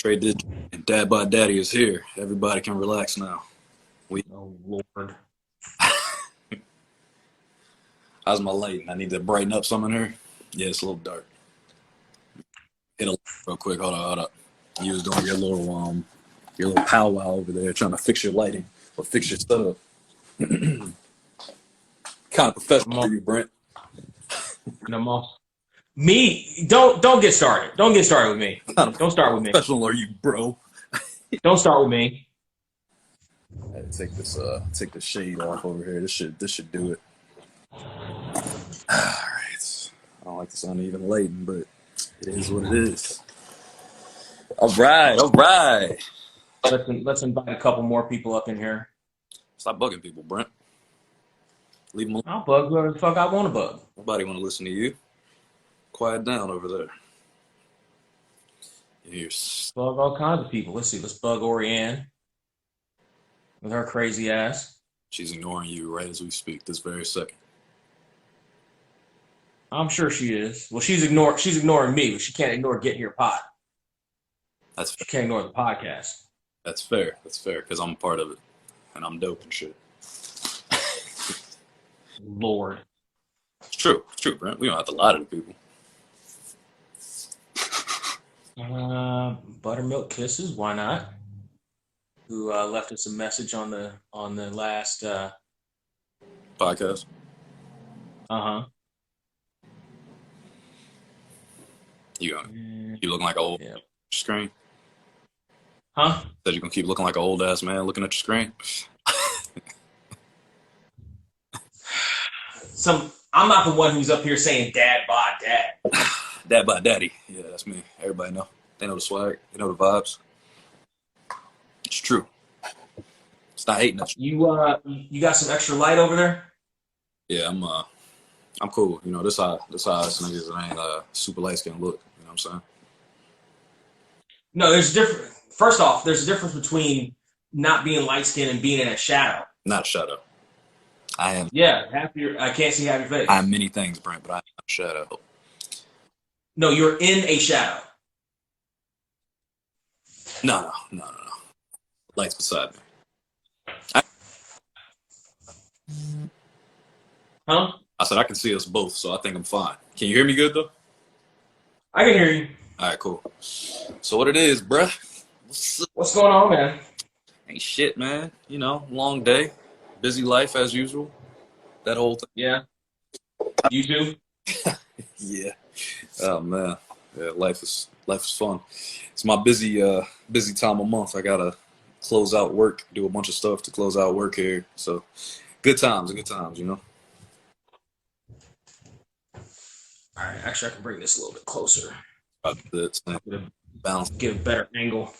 Trade this. Dad by Daddy is here. Everybody can relax now. Oh, Lord. How's my lighting? I need to brighten up some in here. Yeah, it's a little dark. Hit a real quick. Hold on. You was doing your little powwow over there, trying to fix your lighting or fix your setup. Kind of professional are you, Brent? No, me, don't get started. Don't get started with me. Kind of Don't start with me. professional are you, bro? Don't start with me. I had to take the shade off over here. This should do it. All right. I don't like this uneven lighting, but it is what it is. All right. Let's invite a couple more people up in here. Stop bugging people, Brent. Leave them alone. I'll bug whoever the fuck I want to bug. Nobody want to listen to you. Quiet down over there. Bug all kinds of people. Let's see. Let's bug Orianne with her crazy ass. She's ignoring you right as we speak this very second. I'm sure she is. Well, she's ignoring me, but she can't ignore Get Here Pod. That's She can't ignore the podcast. That's fair. Because I'm a part of it, and I'm dope and shit. Lord. It's true, Brent. We don't have to lie to the people. Buttermilk Kisses, why not? Who left us a message on the last Podcast. Uh-huh. You looking like an old screen? Huh? Said you gonna keep looking like an old ass man looking at your screen? I'm not the one who's up here saying dad bod dad. Dad by Daddy. Yeah, that's me. Everybody know. They know the swag. They know the vibes. It's true. It's not hating at you. You got some extra light over there? Yeah, I'm cool. You know, this how us niggas that ain't super light skin look. You know what I'm saying? No, there's a difference. First off, there's a difference between not being light skinned and being in a shadow. Not a shadow. I am. Yeah, I can't see half your face. I'm many things, Brent, but I'm not a shadow. No, you're in a shadow. No. Light's beside me. Huh? I said I can see us both, so I think I'm fine. Can you hear me good though? I can hear you. All right, cool. So what it is, bruh? What's going on, man? Ain't shit, man. You know, long day, busy life as usual. That whole thing. Yeah. You too? Yeah. Oh man. Yeah, life is fun. It's my busy time of month. I gotta close out work, do a bunch of stuff to close out work here. So good times, you know. All right, actually, I can bring this a little bit closer. Balance. Get a better angle.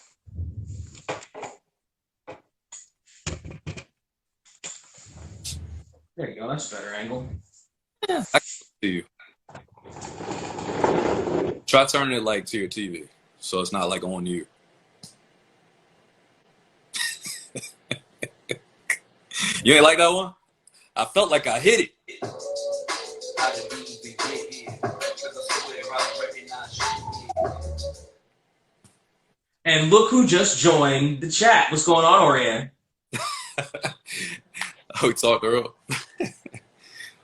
There you go. That's a better angle. Yeah, I can see you. Try turning it like to your TV, so it's not like on you. You ain't like that one? I felt like I hit it. And look who just joined the chat. What's going on, Orianne? Oh, we talked earlier.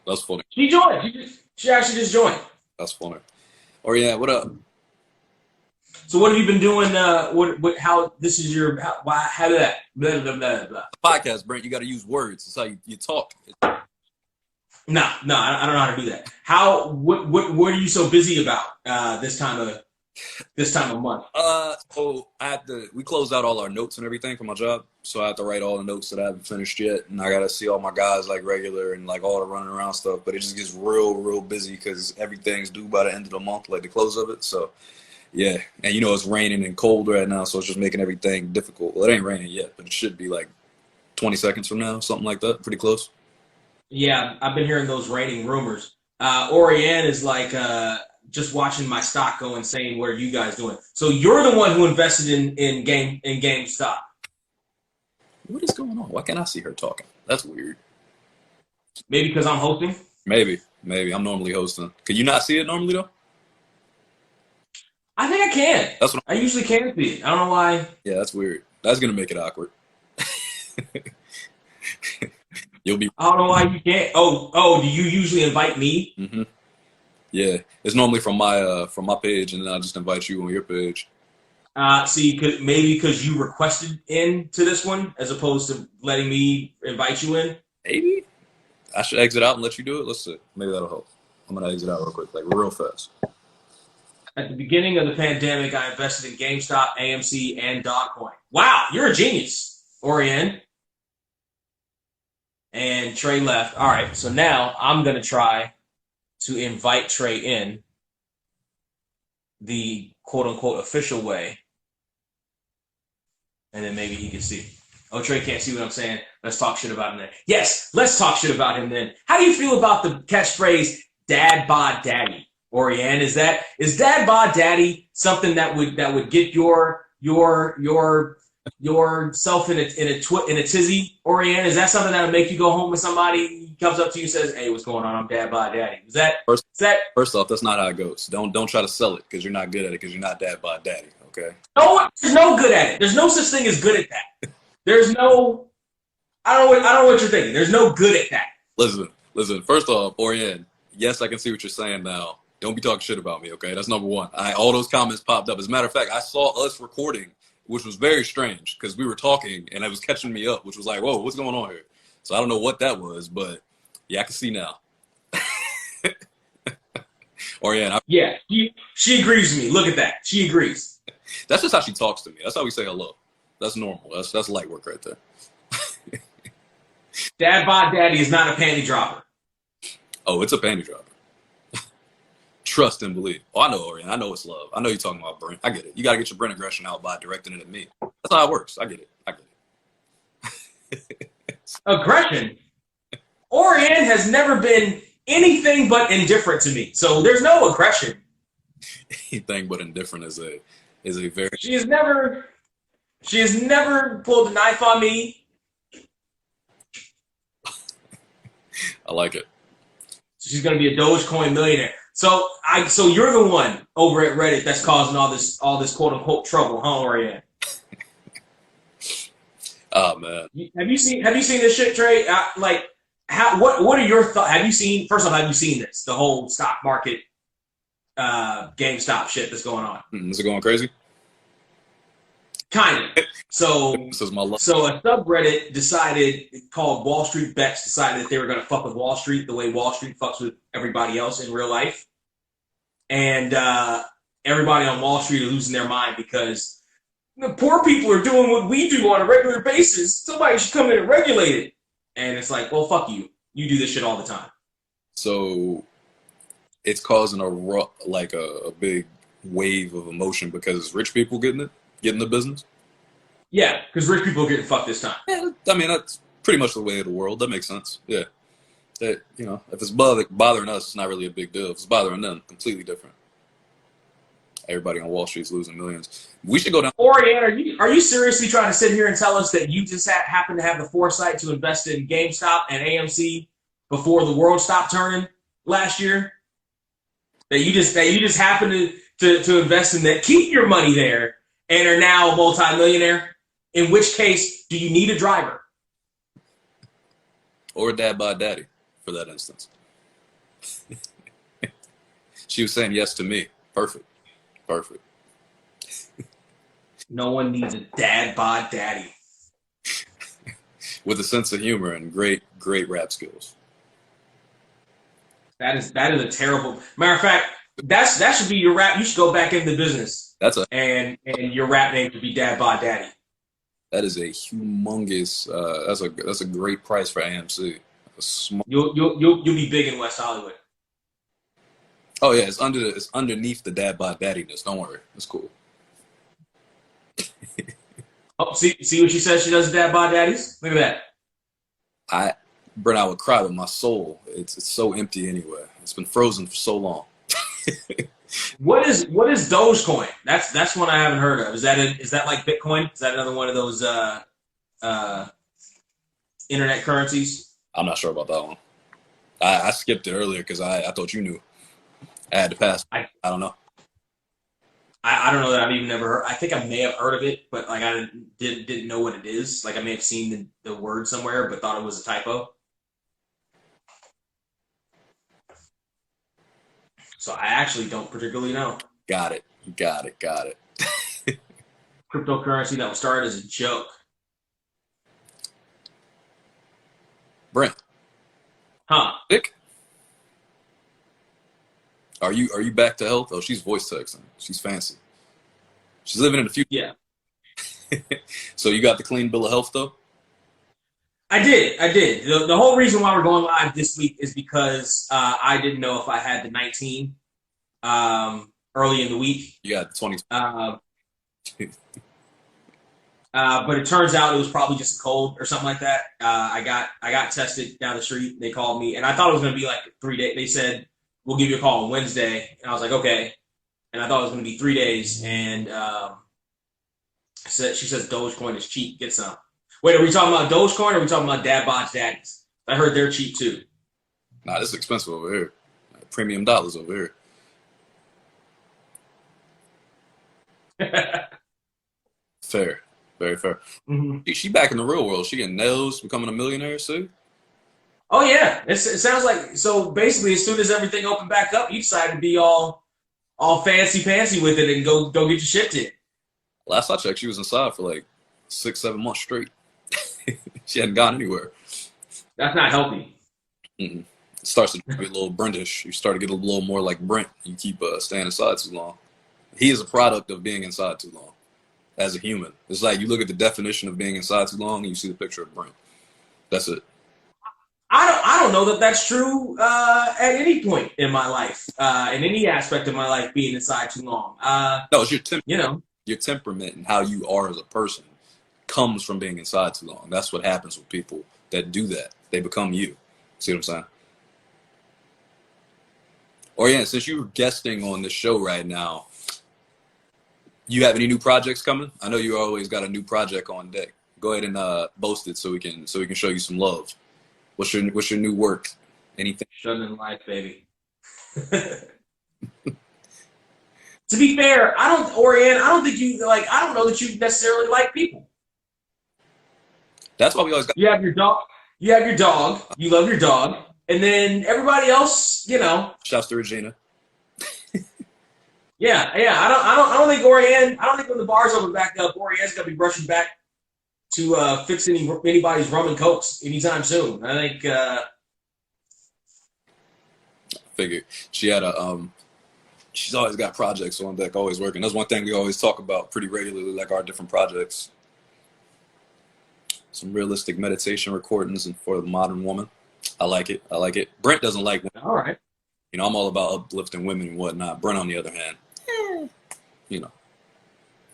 That's funny. She joined. She actually just joined. That's funny. Or yeah, what up? So what have you been doing? How this is your how did that blah blah blah blah. Podcast, Brent. You got to use words. It's how you talk. No, I don't know how to do that. What are you so busy about this time of month? So we closed out all our notes and everything for my job. So I have to write all the notes that I haven't finished yet, and I gotta see all my guys like regular and like all the running around stuff. But it just gets real busy because everything's due by the end of the month, like the close of it. So yeah, and you know it's raining and cold right now, so it's just making everything difficult. Well, it ain't raining yet, but it should be like 20 seconds from now, something like that. Pretty close. Yeah, I've been hearing those raining rumors. Orianne is like just watching my stock go insane. What are you guys doing? So you're the one who invested in GameStop. What is going on? Why can't I see her talking? That's weird. Maybe because I'm hosting? Maybe. I'm normally hosting. Could you not see it normally though? I think I can. That's what. I usually can see it. I don't know why. Yeah, that's weird. That's gonna make it awkward. You'll be. I don't know why you can't. Oh, do you usually invite me? Hmm. Yeah, it's normally from my page, and then I just invite you on your page. See, maybe because you requested in to this one as opposed to letting me invite you in. Maybe I should exit out and let you do it. Let's see. Maybe that'll help. I'm gonna exit out real quick, like real fast. At the beginning of the pandemic, I invested in GameStop, AMC, and Dogcoin. Wow, you're a genius, Orion. And Trey left. All right, so now I'm going to try to invite Trey in the quote-unquote official way, and then maybe he can see. Oh, Trey can't see what I'm saying. Let's talk shit about him then. Yes, let's talk shit about him then. How do you feel about the catchphrase "Dad bod Daddy"? Orion, is Dad bod Daddy something that would get yourself in a tizzy? Orion, is that something that would make you go home with somebody who comes up to you and says, "Hey, what's going on? I'm Dad bod Daddy." First off, that's not how it goes. Don't try to sell it because you're not good at it because you're not Dad bod Daddy. Okay. No, there's no good at it. There's no such thing as good at that. There's no. I don't know what you're thinking. There's no good at that. Listen. First off, Orion, yes, I can see what you're saying now. Don't be talking shit about me, okay? That's number one. All those comments popped up. As a matter of fact, I saw us recording, which was very strange because we were talking and it was catching me up, which was like, whoa, what's going on here? So I don't know what that was, but yeah, I can see now. Orion, Yeah, she agrees with me. Look at that. She agrees. that's just how she talks to me. That's how we say hello. That's normal. That's light work right there. Dad bod Daddy is not a panty dropper. Oh, it's a panty dropper. Trust and believe. Oh, I know, Orion. I know it's love. I know you're talking about Brent. I get it. You got to get your Brent aggression out by directing it at me. That's how it works. I get it. Aggression. Orion has never been anything but indifferent to me. So there's no aggression. Anything but indifferent is a very. She has never pulled a knife on me. I like it. She's gonna be a Dogecoin millionaire. So you're the one over at Reddit that's causing all this quote unquote trouble, huh, Orion? Oh man. Have you seen this shit, Trey? What are your thoughts? Have you seen this? The whole stock market, GameStop shit that's going on. Is it going crazy? Kind of. So This is my love. So a subreddit called Wall Street Bets decided that they were going to fuck with Wall Street the way Wall Street fucks with everybody else in real life. And everybody on Wall Street are losing their mind because the poor people are doing what we do on a regular basis. Somebody should come in and regulate it. And it's like, well, fuck you. You do this shit all the time. So it's causing a big wave of emotion because rich people getting the business. Yeah, because rich people are getting fucked this time. Yeah, I mean that's pretty much the way of the world. That makes sense. Yeah, that if it's bothering us, it's not really a big deal. If it's bothering them, completely different. Everybody on Wall Street's losing millions. We should go down. Orion, are you seriously trying to sit here and tell us that you just happen to have the foresight to invest in GameStop and AMC before the world stopped turning last year? That you just happen to invest in that, keep your money there, and are now a multi-millionaire? In which case, do you need a driver? Or Dad bod Daddy, for that instance. She was saying yes to me. Perfect. No one needs a Dad bod Daddy. With a sense of humor and great rap skills. That is a terrible. Matter of fact, that should be your rap. You should go back into business. And your rap name should be Dad bod Daddy. That is a humongous. That's a great price for AMC. You'll be big in West Hollywood. Oh yeah, it's underneath the Dad bod Daddiness. Don't worry, it's cool. Oh, see what she says? She does Dad bod Daddies. Look at that. Brent, I would cry, but my soul, it's so empty anyway. It's been frozen for so long. What is Dogecoin? That's one I haven't heard of. Is that like Bitcoin? Is that another one of those internet currencies? I'm not sure about that one. I skipped it earlier because I thought you knew. I had to pass. I don't know. I don't know that I've even never heard. I think I may have heard of it, but like I didn't know what it is. Like I may have seen the word somewhere, but thought it was a typo. So I actually don't particularly know. Got it. Got it. Got it. Cryptocurrency that was started as a joke. Brent, Huh. Dick, are you back to health? Oh, she's voice texting. She's fancy. She's living in the future. Yeah. So you got the clean bill of health though? I did. I did. The whole reason why we're going live this week is because I didn't know if I had the 19 early in the week. You got 20. But it turns out it was probably just a cold or something like that. I got tested down the street. They called me, and I thought it was going to be like 3 days. They said, we'll give you a call on Wednesday. And I was like, okay. And I thought it was going to be 3 days. And she says Dogecoin is cheap. Get some. Wait, are we talking about Dogecoin or are we talking about Dad Bod's Daddies? I heard they're cheap too. Nah, this is expensive over here. Premium dollars over here. Fair. Very fair. Mm-hmm. She back in the real world. She getting nails, becoming a millionaire, see? Oh yeah, it sounds like so. Basically, as soon as everything opened back up, you decided to be all fancy pantsy with it and go get your shit in. Last I checked, she was inside for like 6-7 months straight. She hadn't gone anywhere. That's not healthy. Mm-mm. It starts to be a little Brentish. You start to get a little more like Brent. You keep staying inside too long. He is a product of being inside too long as a human. It's like you look at the definition of being inside too long and you see the picture of Brent. That's it. I don't know that that's true at any point in my life, in any aspect of my life, being inside too long. No, it's your temperament and how you are as a person comes from being inside too long. That's what happens with people that do that. They become you. See what I'm saying? Or yeah, since you're guesting on the show right now, you have any new projects coming? I know you always got a new project on deck. Go ahead and boast it so we can show you some love. What's your new work? Anything? Shut in life, baby. To be fair, I don't think you like. I don't know that you necessarily like people. That's why we always got. You have your dog. You have your dog. You love your dog, and then everybody else, you know. Shouts to Regina. Yeah. I don't think Orianne. I don't think when the bars open back up, Orianne's gonna be brushing back to fix anybody's rum and cokes anytime soon. I think. Figured she had she's always got projects on deck, always working. That's one thing we always talk about pretty regularly, like our different projects. Some realistic meditation recordings and for the modern woman. I like it. Brent doesn't like women. All right. You know, I'm all about uplifting women and whatnot. Brent, on the other hand, you know,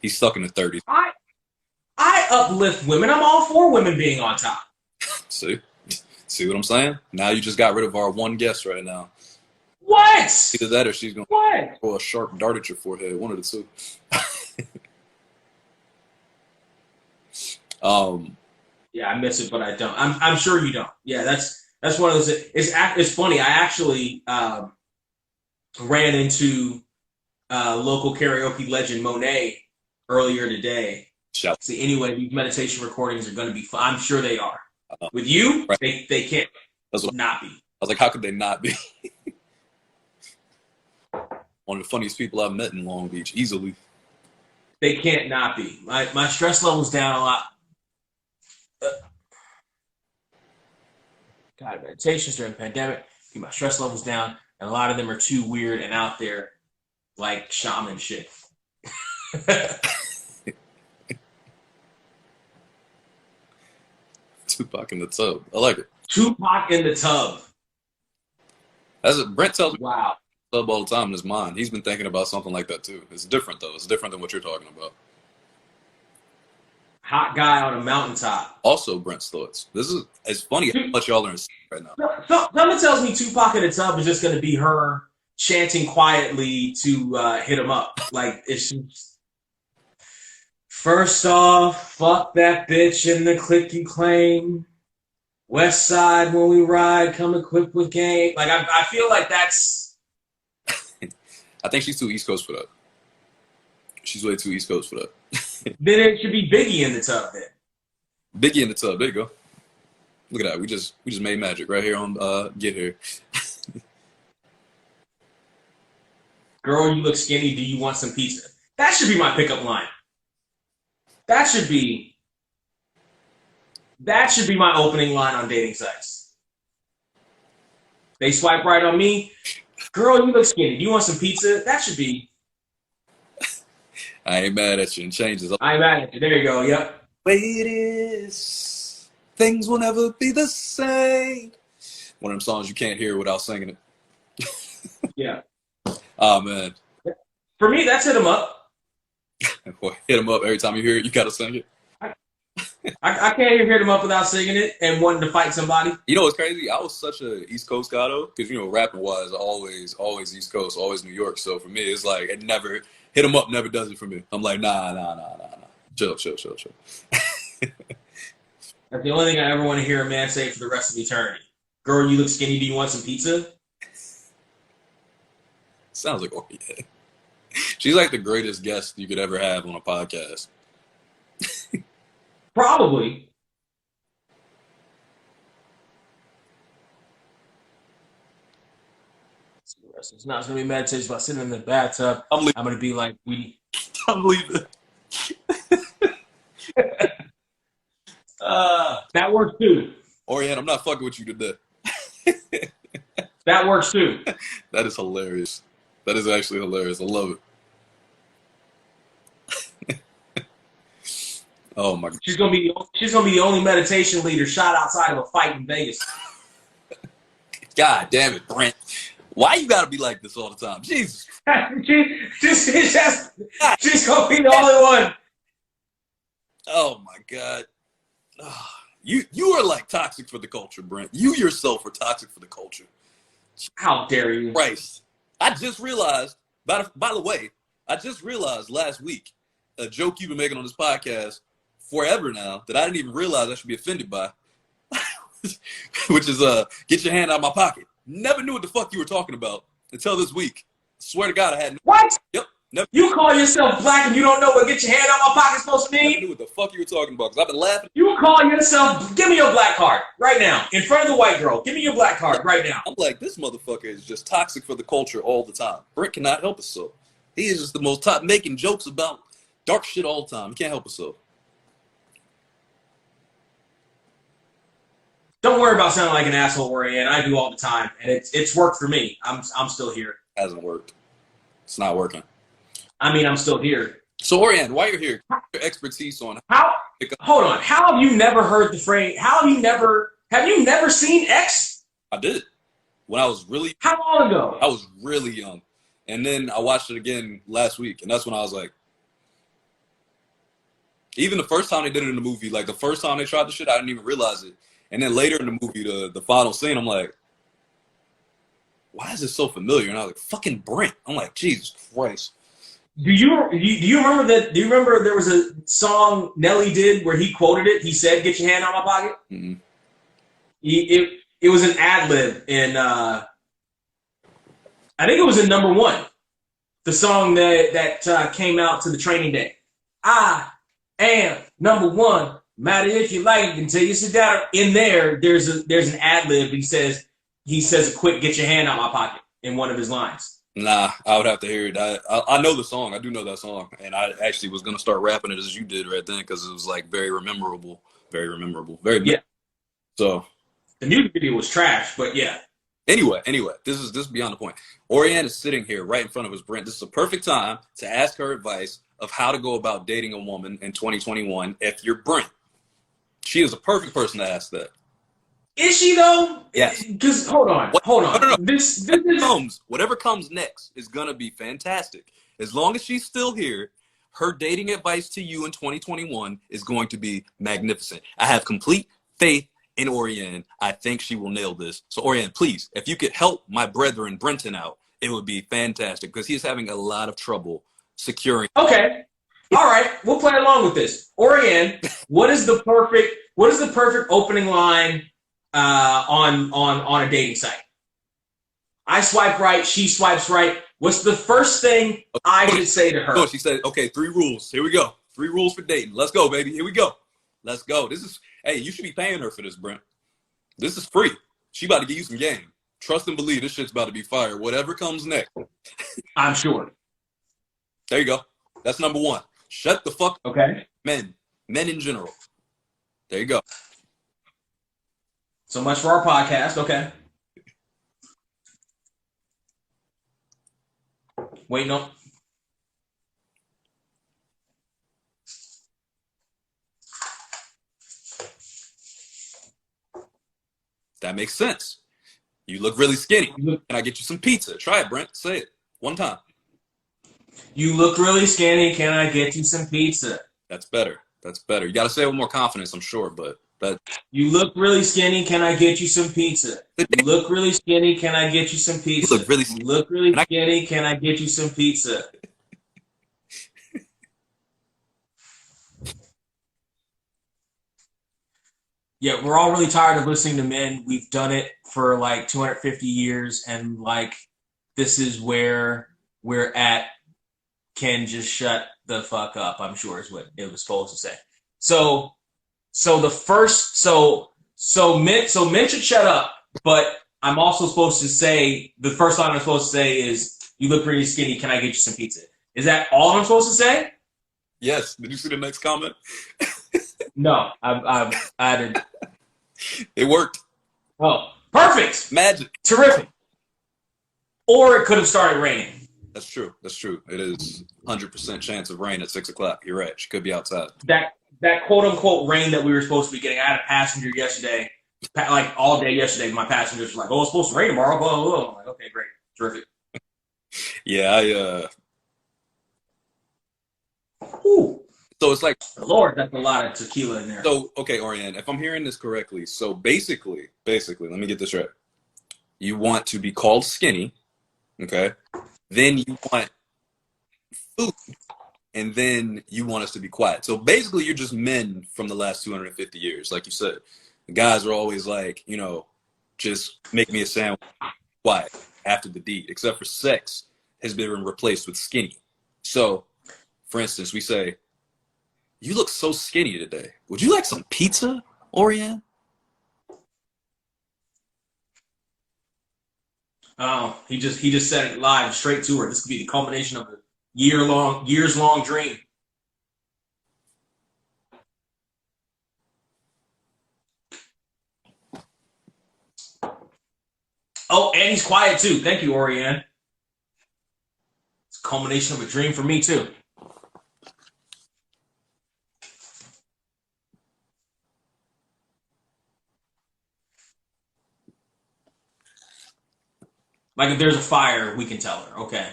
he's stuck in the 30s. I uplift women. I'm all for women being on top. See what I'm saying? Now you just got rid of our one guest right now. What? Either that or she's going to throw a sharp dart at your forehead. One of the two. Yeah, I miss it, but I don't. I'm sure you don't. Yeah, that's one of those. It's funny. I actually ran into local karaoke legend Monet earlier today. Shout. See, anyway, these meditation recordings are going to be fun. I'm sure they are. With you, right. they can't not be. I was like, how could they not be? One of the funniest people I've met in Long Beach, easily. They can't not be. My stress level's down a lot. God, meditations during the pandemic, keep my stress levels down, and a lot of them are too weird and out there, like shaman shit. Tupac in the tub. I like it. Tupac in the tub. That's it. Brent tells me wow. Tub all the time in his mind. He's been thinking about something like that too. It's different though. It's different than what you're talking about. Hot guy on a mountaintop. Also, Brent's thoughts. It's funny how much y'all are in right now. Someone tells me Tupac in the tub is just going to be her chanting quietly to hit him up. Like, it's just, first off, fuck that bitch in the click you claim. West side when we ride, come equipped with game. Like, I feel like that's. I think she's too East Coast for that. She's way too East Coast for that. Then it should be Biggie in the tub then. Biggie in the tub. There you go. Look at that. We just made magic right here on Get Here. Girl, you look skinny. Do you want some pizza? That should be my pickup line. That should be my opening line on dating sites. They swipe right on me. Girl, you look skinny. Do you want some pizza? That should be. I ain't mad at you and changes. I'm mad at you. There you go. Yep. Way it is. Things will never be the same. One of them songs you can't hear without singing it. Yeah. Oh, man. For me, that's hit 'em up. Boy, hit them up every time you hear it. You got to sing it. I can't even hit 'em up without singing it and wanting to fight somebody. You know what's crazy? I was such a East Coast guy, though, because, you know, rapping-wise, always East Coast, always New York. So for me, it's like it never – hit them up never does it for me. I'm like, nah. Chill. That's the only thing I ever want to hear a man say for the rest of eternity. Girl, you look skinny. Do you want some pizza? Sounds like, oh, yeah. She's like the greatest guest you could ever have on a podcast. Probably. It's not going to be meditation about sitting in the bathtub. I'm going to be like, I'm leaving. That works too. Orianne, I'm not fucking with you today. That works too. That is hilarious. That is actually hilarious. I love it. Oh my God. She's gonna be the only meditation leader shot outside of a fight in Vegas. God damn it, Brent. Why you gotta be like this all the time? Jesus. She's gonna be the only one. Oh my God. Oh, you are like toxic for the culture, Brent. You yourself are toxic for the culture. How dare you? Christ. I just realized, by the way, I just realized last week a joke you've been making on this podcast forever now that I didn't even realize I should be offended by, which is get your hand out of my pocket. Never knew what the fuck you were talking about until this week. I swear to God, I had no. What? Yep. Never. You call yourself black and you don't know what get your hand out of my pocket is supposed to mean? Never knew what the fuck you were talking about because I've been laughing. You call yourself, give me your black card right now in front of the white girl. Give me your black card right now. I'm like, this motherfucker is just toxic for the culture all the time. Brent cannot help himself. He is just the most top making jokes about dark shit all the time. He can't help himself. Don't worry about sounding like an asshole, Orianne. I do all the time, and it's worked for me. I'm still here. Hasn't worked. It's not working. I mean, I'm still here. So, Orianne, while you're here, your expertise on Hold on. How have you never heard the phrase? Have you never seen X? I did. When I was really How long ago? I was really young. And then I watched it again last week, and that's when I was like, even the first time they did it in the movie, like the first time they tried the shit, I didn't even realize it. And then later in the movie, the final scene, I'm like, why is this so familiar? And I was like, fucking Brent. I'm like, Jesus Christ. Do you remember that? Do you remember there was a song Nelly did where he quoted it? He said, "Get your hand out my pocket." Mm-hmm. It was an ad lib in I think it was in number one, the song that came out to the training day. I am number one. Matter if you like it until you sit down. In there's an ad lib. He says a quick "Get your hand out my pocket" in one of his lines. Nah, I would have to hear it. I know the song. I do know that song. And I actually was going to start rapping it as you did right then because it was like very memorable. Very Yeah. So. The music video was trash, but yeah. Anyway, this is beyond the point. Orianne is sitting here right in front of us, Brent. This is a perfect time to ask her advice of how to go about dating a woman in 2021 if you're Brent. She is a perfect person to ask that. Is she though? Yes. Because hold on. No. This Whatever comes next is gonna be fantastic. As long as she's still here, her dating advice to you in 2021 is going to be magnificent. I have complete faith in Orianne. I think she will nail this. So Orianne, please, if you could help my brethren Brenton out, it would be fantastic because he's having a lot of trouble securing. Okay. All right. We'll play along with this. Orianne, what is the perfect opening line on a dating site? I swipe right, she swipes right. What's the first thing I should say to her? So she said, okay, 3 rules. Here we go. 3 rules for dating. Let's go, baby. Here we go. Let's go. Hey, you should be paying her for this, Brent. This is free. She about to give you some game. Trust and believe this shit's about to be fire. Whatever comes next. I'm sure. There you go. That's number 1. Shut the fuck up. Okay. Men in general. There you go. So much for our podcast. Okay. Wait, no. That makes sense. You look really skinny. Can I get you some pizza? Try it, Brent. Say it. One time. You look really skinny. Can I get you some pizza? That's better. That's better. You got to say it with more confidence, I'm sure, but you look really skinny. Can I get you some pizza? You look really skinny. Can I get you some pizza? You look really skinny. You look really skinny. Can I get you some pizza? Yeah, we're all really tired of listening to men. We've done it for like 250 years, and like this is where we're at. Can just shut the fuck up, I'm sure is what it was supposed to say. So men should shut up, but I'm also supposed to say, the first line I'm supposed to say is, you look pretty skinny, can I get you some pizza? Is that all I'm supposed to say? Yes. Did you see the next comment? No, I didn't. It worked. Oh, perfect. Magic. Terrific. Or it could have started raining. That's true. That's true. It is 100% chance of rain at 6 o'clock. You're right. She could be outside. That quote unquote rain that we were supposed to be getting. I had a passenger yesterday, like all day yesterday. My passengers were like, "Oh, it's supposed to rain tomorrow." Blah, blah, blah. I'm like, "Okay, great, terrific." Yeah, Ooh. So it's like, Lord, that's a lot of tequila in there. So, okay, Orion, if I'm hearing this correctly, so basically, let me get this right. You want to be called skinny, okay? Then you want food, and then you want us to be quiet. So basically, you're just men from the last 250 years, like you said. The guys are always like, just make me a sandwich, quiet, after the deed, except for sex has been replaced with skinny. So, for instance, we say, you look so skinny today. Would you like some pizza, Orion? Oh, he just said it live straight to her. This could be the culmination of a years long dream. Oh, and he's quiet too. Thank you, Orion. It's a culmination of a dream for me too. Like if there's a fire, we can tell her. Okay.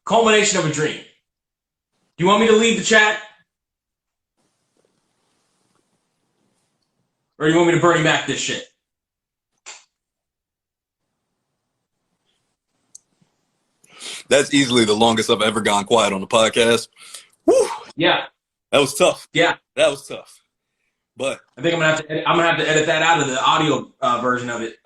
Culmination of a dream. Do you want me to leave the chat? Or do you want me to Bernie Mac this shit? That's easily the longest I've ever gone quiet on the podcast. Woo! Yeah. That was tough. Yeah. That was tough. But I think I'm gonna have to edit that out of the audio version of it.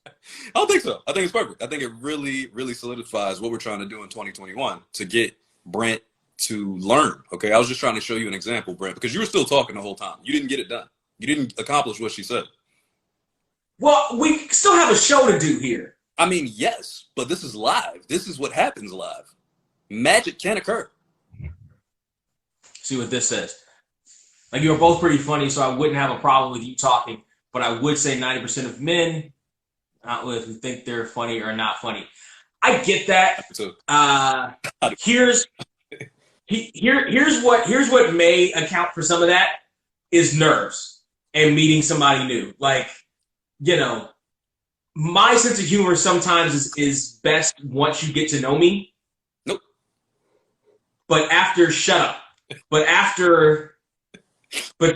I don't think so. I think it's perfect. I think it really, really solidifies what we're trying to do in 2021 to get Brent to learn. Okay, I was just trying to show you an example, Brent, because you were still talking the whole time. You didn't get it done. You didn't accomplish what she said. Well, we still have a show to do here. I mean, yes, but this is live. This is what happens live. Magic can occur. See what this says. Like, you're both pretty funny, so I wouldn't have a problem with you talking, but I would say 90% of men out with who think they're funny or not funny. I get that. Here's what may account for some of that is nerves and meeting somebody new. Like, my sense of humor sometimes is best once you get to know me. Nope. But shut up. But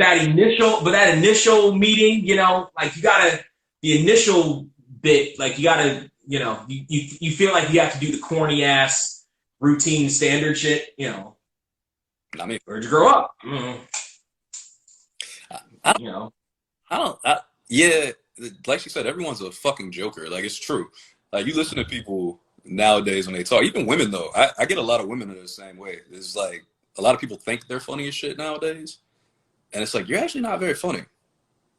that initial meeting, like the initial bit, like you gotta, you feel like you have to do the corny ass, routine standard shit, I mean, where'd you grow up? I, You know. yeah, like she said, everyone's a fucking joker. Like, it's true. Like, you listen to people nowadays when they talk, even women though. I get a lot of women that are the same way. It's like a lot of people think they're funny as shit nowadays, and it's like you're actually not very funny.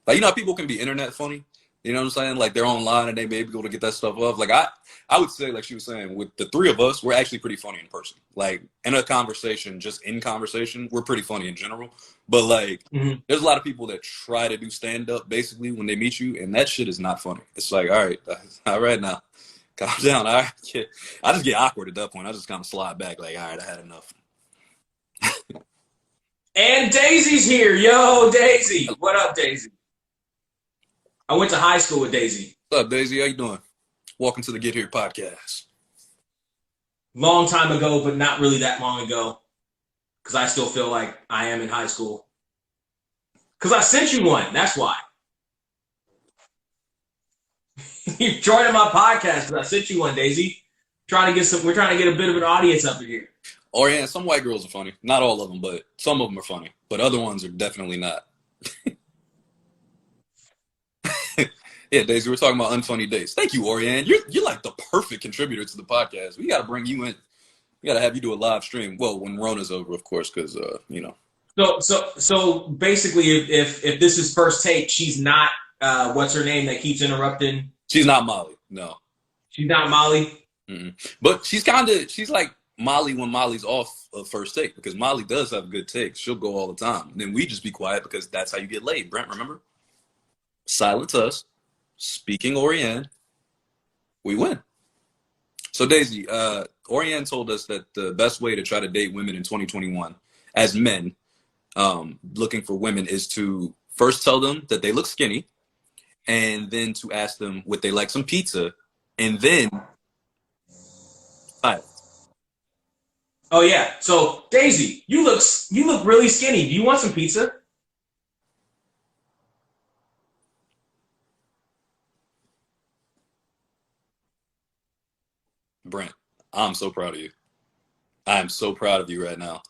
Like, you know how people can be internet funny? You know what I'm saying? Like, they're online and they may be able to get that stuff off. Like, I would say, like she was saying, with the three of us, we're actually pretty funny in person. Like, in a conversation, just in conversation, we're pretty funny in general. But, like, there's a lot of people that try to do stand-up, basically, when they meet you, and that shit is not funny. It's like, all right now, calm down. All right. I just get awkward at that point. I just kind of slide back, like, all right, I had enough. And Daisy's here. Yo, Daisy. What up, Daisy? I went to high school with Daisy. What's up, Daisy? How you doing? Welcome to the Get Here podcast. Long time ago, but not really that long ago. Because I still feel like I am in high school. Because I sent you one. That's why. You joined my podcast because I sent you one, Daisy. We're trying to get a bit of an audience up in here. Oh, yeah, some white girls are funny. Not all of them, but some of them are funny. But other ones are definitely not. Yeah, Daisy, we're talking about unfunny dates. Thank you, Oriane. You're like the perfect contributor to the podcast. We got to bring you in. We got to have you do a live stream. Well, when Rona's over, of course, because you know. So basically, if this is first take, she's not. What's her name that keeps interrupting? She's not Molly. No. She's not Molly. But she's like Molly when Molly's off of first take, because Molly does have good takes. She'll go all the time. And then we just be quiet because that's how you get laid. Brent, remember? Silence us. Speaking Oriane, we win. So Daisy, Oriane told us that the best way to try to date women in 2021 as men looking for women is to first tell them that they look skinny, and then to ask them would they like some pizza, and then Oh yeah. So Daisy, you look really skinny. Do you want some pizza? Brent, I'm so proud of you. I'm so proud of you right now.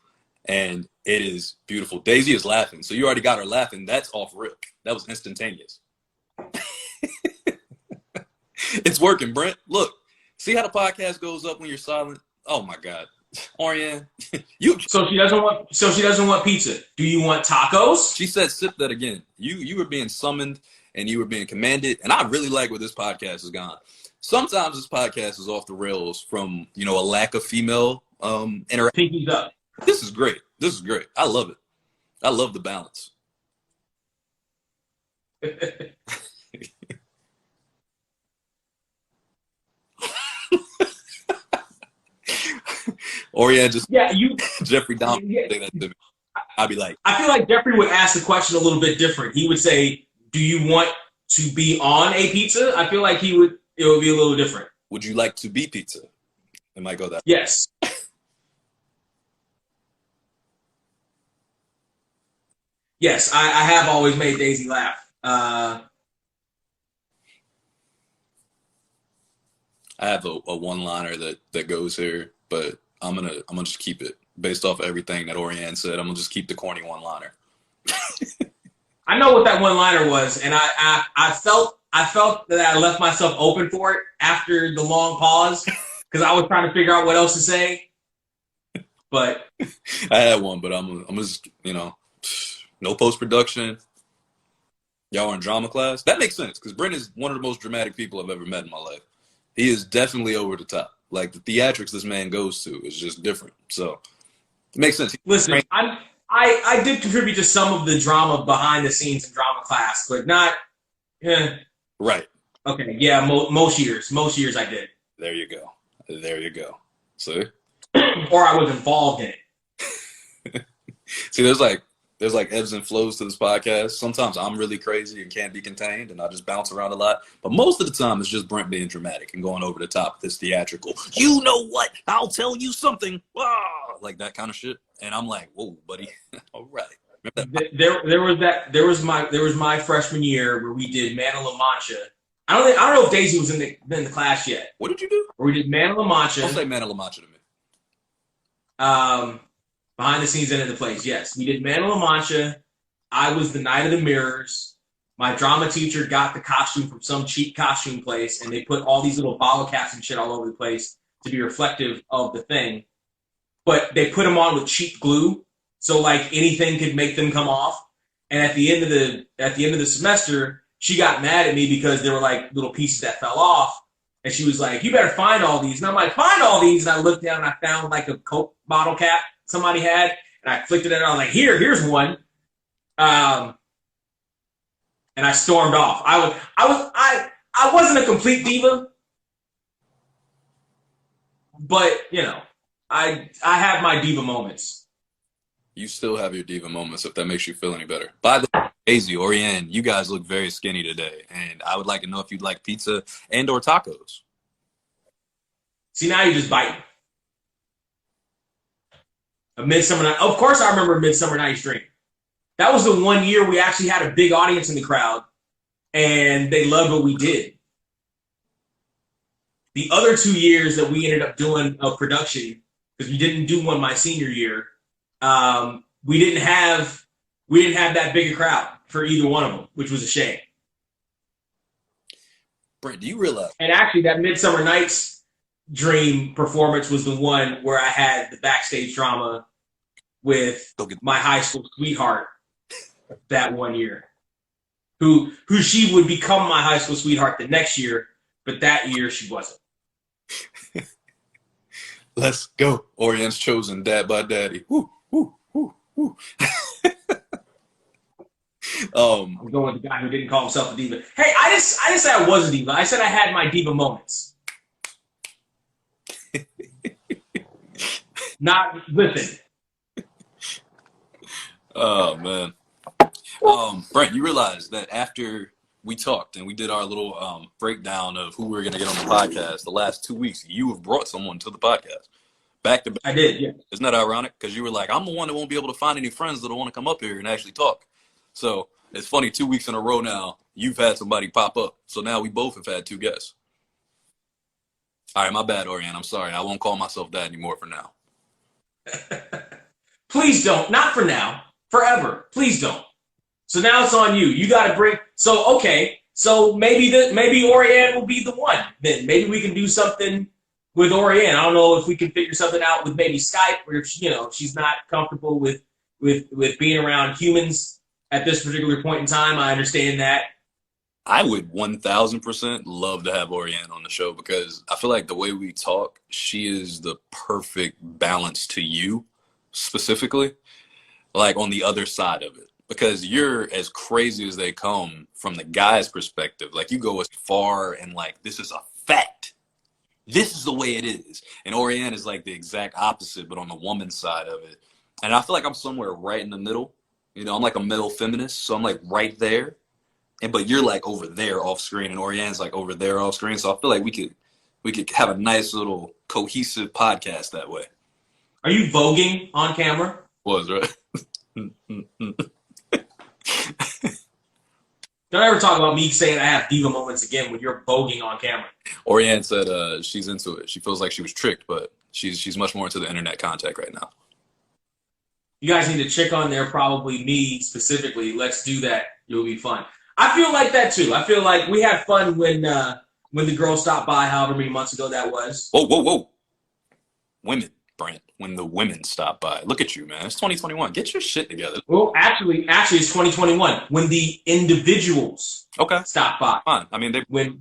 And it is beautiful. Daisy is laughing. So you already got her laughing. That's off rip. That was instantaneous. It's working, Brent. Look, see how the podcast goes up when you're silent? Oh my God. Oriane, So she doesn't want pizza. Do you want tacos? She said sip that again. You were being summoned and you were being commanded. And I really like where this podcast has gone. Sometimes this podcast is off the rails from, a lack of female interaction. Pinkies up. This is great. I love it. I love the balance. Oriane just Jeffrey Dahmer say that to me. I'd be like, I feel like Jeffrey would ask the question a little bit different. He would say, "Do you want to be on a pizza?" I feel like it would be a little different. Would you like to be pizza? It might go that way. Yes. Yes, I have always made Daisy laugh. I have a one-liner that goes here, but I'm gonna just keep it based off of everything that Oriane said. I'm gonna just keep the corny one-liner. I know what that one-liner was, and I felt that I left myself open for it after the long pause because I was trying to figure out what else to say. But I had one, but I'm just no post-production. Y'all are in drama class. That makes sense because Brent is one of the most dramatic people I've ever met in my life. He is definitely over the top. Like, the theatrics this man goes to is just different. So it makes sense. Listen, I did contribute to some of the drama behind the scenes in drama class, but not. Right. Okay. Yeah. Most years I did. There you go. See? Or I was involved in it. See, there's like ebbs and flows to this podcast. Sometimes I'm really crazy and can't be contained, and I just bounce around a lot. But most of the time, it's just Brent being dramatic and going over the top. This theatrical. You know what? I'll tell you something. Like that kind of shit. And I'm like, whoa, buddy. All right. There was my freshman year where we did Man of La Mancha. I don't know if Daisy was in the class yet. What did you do? Or we did Man of La Mancha. Don't say Man of La Mancha to me. Behind the scenes end of the plays. Yes, we did Man of La Mancha. I was the Knight of the Mirrors. My drama teacher got the costume from some cheap costume place, and they put all these little bottle caps and shit all over the place to be reflective of the thing. But they put them on with cheap glue, so like anything could make them come off. And at the end of the semester, she got mad at me because there were like little pieces that fell off. And she was like, "You better find all these." And I'm like, "Find all these." And I looked down and I found like a Coke bottle cap somebody had. And I flicked it at her. I was like, here's one. And I stormed off. I wasn't a complete diva, but you know, I have my diva moments. You still have your diva moments, if that makes you feel any better. By the way, Daisy, Oriane, you guys look very skinny today, and I would like to know if you'd like pizza and or tacos. See, now you're just biting. A Midsummer Night. Of course, I remember Midsummer Night's Dream. That was the one year we actually had a big audience in the crowd, and they loved what we did. The other 2 years that we ended up doing a production, because we didn't do one my senior year, we didn't have that big a crowd for either one of them, which was a shame. Brent, do you realize? And actually, that Midsummer Night's Dream performance was the one where I had the backstage drama with my high school sweetheart that one year, who she would become my high school sweetheart the next year, but that year she wasn't. Let's go. Oriane's chosen, Dad by Daddy. Woo, woo, woo, woo. I'm going with the guy who didn't call himself a diva. Hey, I didn't say I was a diva. I said I had my diva moments. Listen. Oh man. Brent, you realize that after we talked and we did our little breakdown of who we were going to get on the podcast, the last 2 weeks, you have brought someone to the podcast. Back to back. I did, yeah. Isn't that ironic? Because you were like, I'm the one that won't be able to find any friends that'll want to come up here and actually talk. So it's funny, 2 weeks in a row now, you've had somebody pop up. So now we both have had two guests. All right, my bad, Oriane. I'm sorry. I won't call myself that anymore for now. Please don't. Not for now. Forever. Please don't. So now it's on you. You got to bring. So okay. So maybe Oriane will be the one. Then maybe we can do something with Oriane. I don't know if we can figure something out with maybe Skype, where she's not comfortable with being around humans at this particular point in time. I understand that. I would 1,000% love to have Oriane on the show because I feel like the way we talk, she is the perfect balance to you specifically, like on the other side of it. Because you're as crazy as they come from the guy's perspective. Like you go as far and like, this is a fact. This is the way it is. And Oriane is like the exact opposite, but on the woman's side of it. And I feel like I'm somewhere right in the middle. I'm like a middle feminist. So I'm like right there. But you're like over there off screen, and Oriane's like over there off screen. So I feel like we could have a nice little cohesive podcast that way. Are you voguing on camera? Was right. Don't ever talk about me saying I have diva moments again when you're voguing on camera. Oriane said she's into it. She feels like she was tricked, but she's much more into the internet contact right now. You guys need to check on there, probably me specifically. Let's do that. It'll be fun. I feel like that too. I feel like we had fun when the girl stopped by, however many months ago that was. Whoa. Women, Brent. When the women stop by. Look at you, man. It's 2021. Get your shit together. Well, actually, it's 2021. When the individuals stopped by. Fine. I mean, when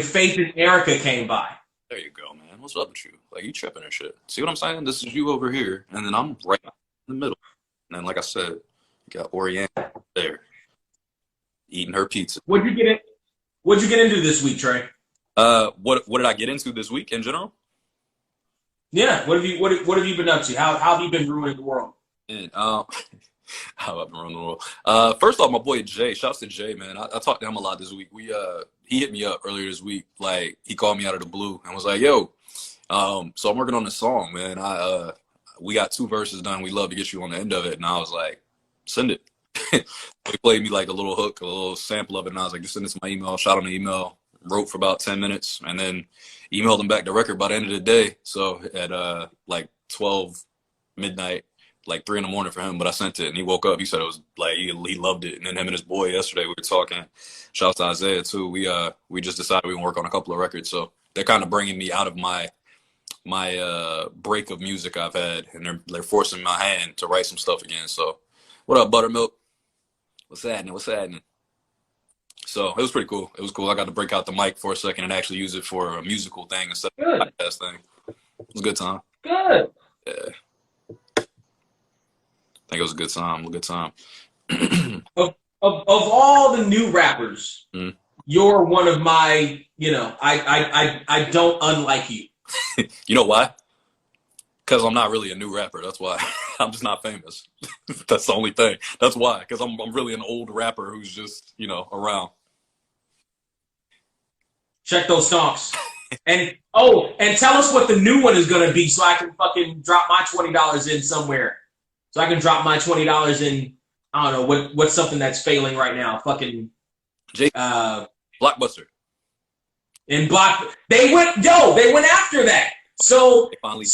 Faith and Erica came by. There you go, man. What's up with you? Like, you tripping and shit. See what I'm saying? This is you over here, and then I'm right in the middle. And then, like I said, you got Oriane there. Eating her pizza. What'd you get into this week, Trey? What did I get into this week in general? Yeah. What have you been up to? How have you been ruining the world? And, how I've been ruining the world. First off, my boy Jay. Shouts to Jay, man. I talked to him a lot this week. He hit me up earlier this week. Like he called me out of the blue and was like, "Yo, so I'm working on this song, man. We got 2 verses done. We'd love to get you on the end of it." And I was like, "Send it." He played me like a little hook, a little sample of it, and I was like, just send this to my email. Shot on the email, wrote for about 10 minutes, and then emailed him back the record by the end of the day. So at like 12 midnight, like 3 in the morning for him. But I sent it, and he woke up. He said it was like he loved it. And then him and his boy yesterday we were talking. Shout out to Isaiah too. We just decided we gonna work on a couple of records. So they're kind of bringing me out of my break of music I've had, and they're forcing my hand to write some stuff again. So what up, Buttermilk? What's happening? What's happening? So it was pretty cool. It was cool. I got to break out the mic for a second and actually use it for a musical thing instead of a podcast thing. It was a good time. Good. Yeah. I think it was a good time. A good time. Of all the new rappers, you're one of my, I don't unlike you. You know why? Because I'm not really a new rapper. That's why. I'm just not famous. That's the only thing. That's why. Because I'm really an old rapper who's just, around. Check those stonks. And tell us what the new one is going to be so I can fucking drop my $20 in somewhere. So I can drop my $20 in, I don't know, what's something that's failing right now. Fucking Blockbuster. In they went after that. So there's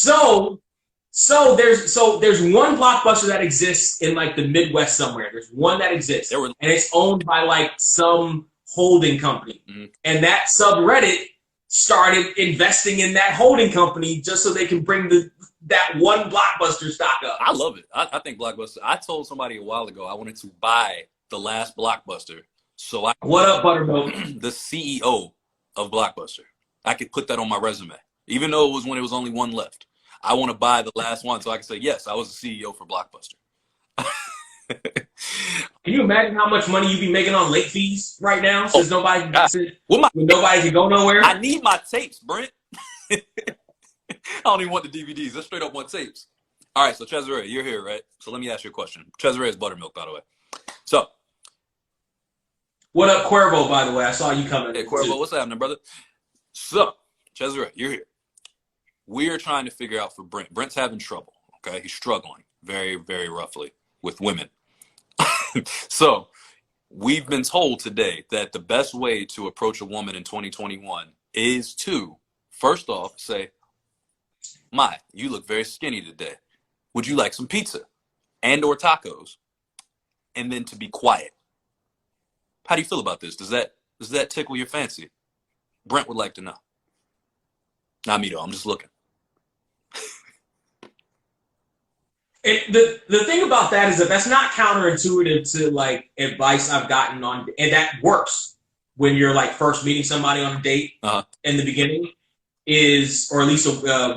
one Blockbuster that exists in like the Midwest somewhere. There's one that exists, and it's owned by like some holding company. Mm-hmm. And that subreddit started investing in that holding company just so they can bring that one Blockbuster stock up. I love it. I think Blockbuster. I told somebody a while ago I wanted to buy the last Blockbuster. So what up, Buttermilk? The CEO of Blockbuster. I could put that on my resume, even though it was when it was only one left. I want to buy the last one so I can say, yes, I was the CEO for Blockbuster. Can you imagine how much money you'd be making on late fees right now since nobody can go nowhere? I need my tapes, Brent. I don't even want the DVDs. I straight up want tapes. All right, so Cesare, you're here, right? So let me ask you a question. Cesare is Buttermilk, by the way. So. What up, Cuervo, by the way? I saw you coming. Hey, Cuervo, what's happening, brother? So, Cesare, you're here. We're trying to figure out for Brent. Brent's having trouble, okay? He's struggling very, very roughly with women. So, we've been told today that the best way to approach a woman in 2021 is to, first off, say, "My, you look very skinny today. Would you like some pizza and or tacos?" And then to be quiet. How do you feel about this? Does that tickle your fancy? Brent would like to know. Not me though. I'm just looking. The thing about that is that's not counterintuitive to like advice I've gotten on, and that works when you're like first meeting somebody on a date in the beginning, or at least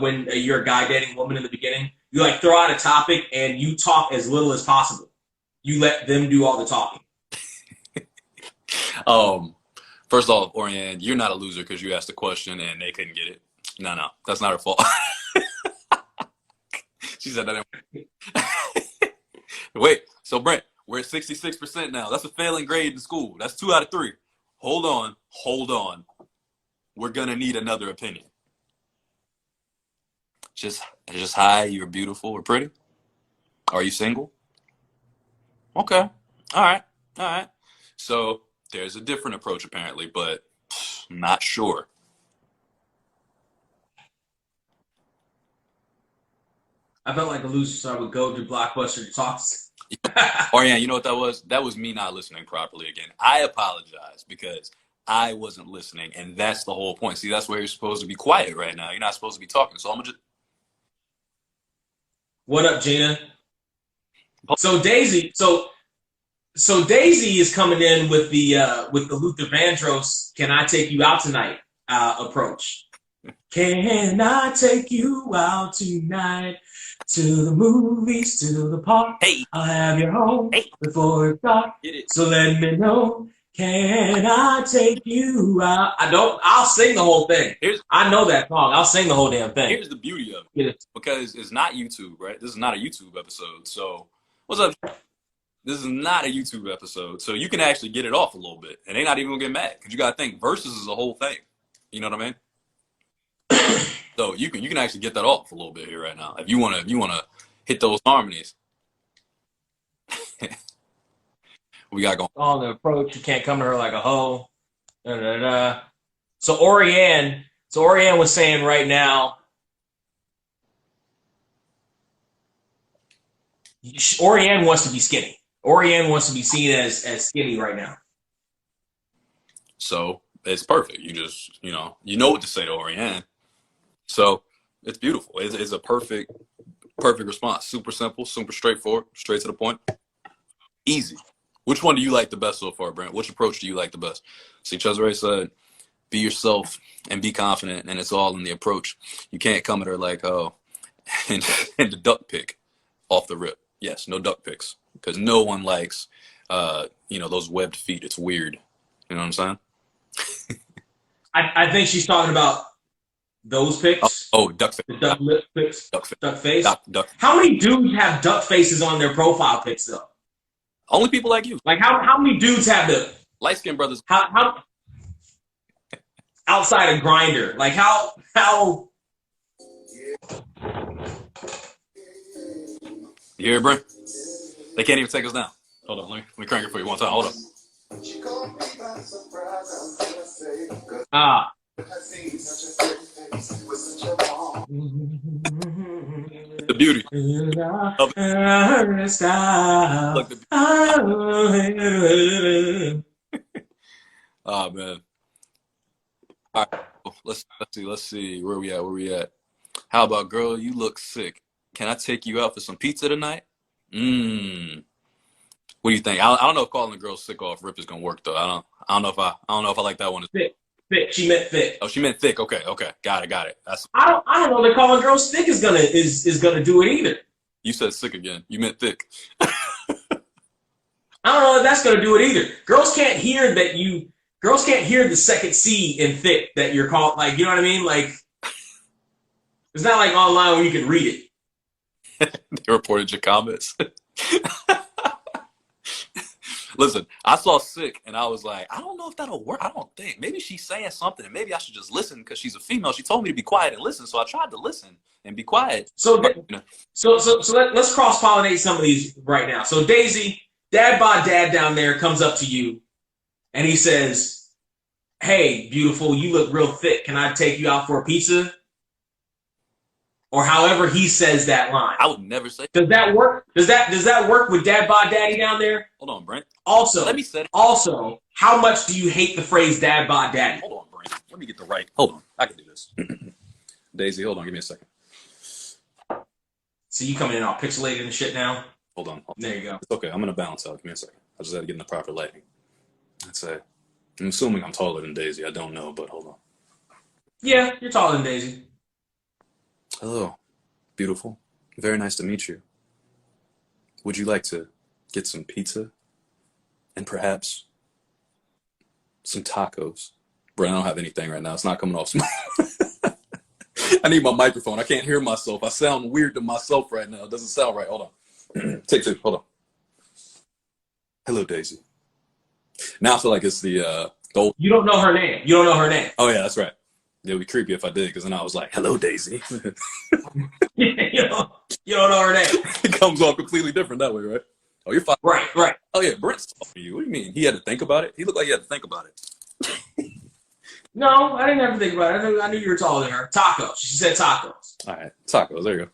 when you're a guy dating a woman in the beginning, you like throw out a topic and you talk as little as possible. You let them do all the talking. First off, Oriane, you're not a loser because you asked a question and they couldn't get it. No, that's not her fault. She said that. Wait, so Brent, we're at 66% now. That's a failing grade in school. That's 2 out of 3. Hold on. We're gonna need another opinion. Just hi, you're beautiful or pretty. Are you single? Okay. All right. So there's a different approach apparently, but I'm not sure. I felt like a loser, so I would go to Blockbuster to talk. Oriane, you know what that was? That was me not listening properly again. I apologize because I wasn't listening, and that's the whole point. See, that's where you're supposed to be quiet right now. You're not supposed to be talking. So I'm gonna just. What up, Gina? So Daisy is coming in with the Luther Vandross "Can I Take You Out Tonight" approach. Can I take you out tonight to the movies, to the park? Hey, I'll have you home before it's dark. So let me know. Can I take you out? I'll sing the whole thing. I know that song. I'll sing the whole damn thing. Here's the beauty of it. Because it's not YouTube, right? This is not a YouTube episode. So, what's up? This is not a YouTube episode. So, you can actually get it off a little bit. And they're not even going to get mad. Because you got to think, versus is a whole thing. You know what I mean? So, you can actually get that off a little bit here right now. If you want to hit those harmonies. We got going on the approach. You can't come to her like a hoe. So Oriane was saying right now. Orianne wants to be skinny. Orianne wants to be seen as skinny right now. So it's perfect. You just, you know what to say to Orianne. So it's beautiful. It's a perfect response. Super simple, super straightforward, straight to the point. Easy. Which one do you like the best so far, Brent? Which approach do you like the best? See, Cesare said, be yourself and be confident, and it's all in the approach. You can't come at her like, oh, and the duck pick off the rip. Yes, no duck picks, because no one likes, those webbed feet. It's weird. You know what I'm saying? I think she's talking about those picks. Oh, duck face. The duck lip picks. Duck face. Duck face. Duck. How many dudes have duck faces on their profile pics though? Only people like you. Like how many dudes have the light-skinned brothers? How outside of Grindr? Like how You hear it, Brent? They can't even take us down. Hold on, let me crank it for you one time. Hold on. The beauty. Oh man. All right, let's see. Where we at? How about, girl, you look sick. Can I take you out for some pizza tonight? What do you think? I don't know if calling a girl sick off rip is gonna work though. I don't know if I like that one. Thick. She meant thick. Oh, she meant thick. Okay. Got it. I don't know that calling girls thick is gonna do it either. You said sick again. You meant thick. I don't know if that's gonna do it either. Girls can't hear the second C in thick that you're called, like, you know what I mean? Like, it's not like online where you can read it. They reported your comments. Listen, I saw sick and I was like, I don't know if that'll work. I don't think. Maybe she's saying something and maybe I should just listen because she's a female. She told me to be quiet and listen, so I tried to listen and be quiet. So let's cross-pollinate some of these right now. So Daisy, Dad Bod Dad down there comes up to you and he says, hey, beautiful, you look real thick. Can I take you out for a pizza? Or however he says that line. I would never say. Does that work? Does that work with Dad Bod Daddy down there? Hold on, Brent. Also, let me say. Also, how much do you hate the phrase Dad Bod Daddy? Hold on, Brent. Let me get the right. Hold on, I can do this. Daisy, hold on, give me a second. So you coming in all pixelated and shit now? Hold on. There you go. It's okay. I'm gonna balance out. Give me a second. I just had to get in the proper lighting. That's it. I'm assuming I'm taller than Daisy. I don't know, but hold on. Yeah, you're taller than Daisy. Hello, beautiful. Very nice to meet you. Would you like to get some pizza and perhaps some tacos? Bro, I don't have anything right now. It's not coming off. I need my microphone. I can't hear myself. I sound weird to myself right now. It doesn't sound right. Hold on. Take two. Hold on. Hello, Daisy. Now I feel like it's the old. You don't know her name. You don't know her name. Oh yeah, that's right. It would be creepy if I did, because then I was like, hello, Daisy. you don't know her name. It comes off completely different that way, right? Oh, you're fine. Right. Oh, yeah, Brent's talking to you. What do you mean? He had to think about it? He looked like he had to think about it. No, I didn't have to think about it. I knew you were taller than her. Tacos. She said tacos. All right, tacos. There you go.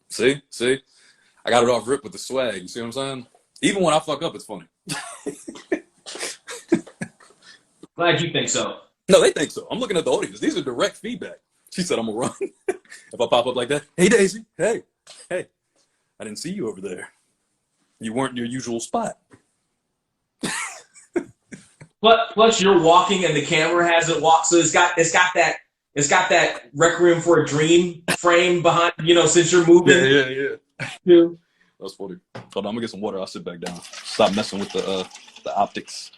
See? I got it off rip with the swag. You see what I'm saying? Even when I fuck up, it's funny. Glad you think so. No, they think so. I'm looking at the audience. These are direct feedback. She said I'm going to run. If I pop up like that, hey, Daisy, hey, I didn't see you over there. You weren't in your usual spot. Plus, you're walking and the camera hasn't walked, so it's got that Requiem for a Dream frame behind, since you're moving. Yeah. That's funny. Hold on, I'm gonna get some water. I'll sit back down. Stop messing with the optics.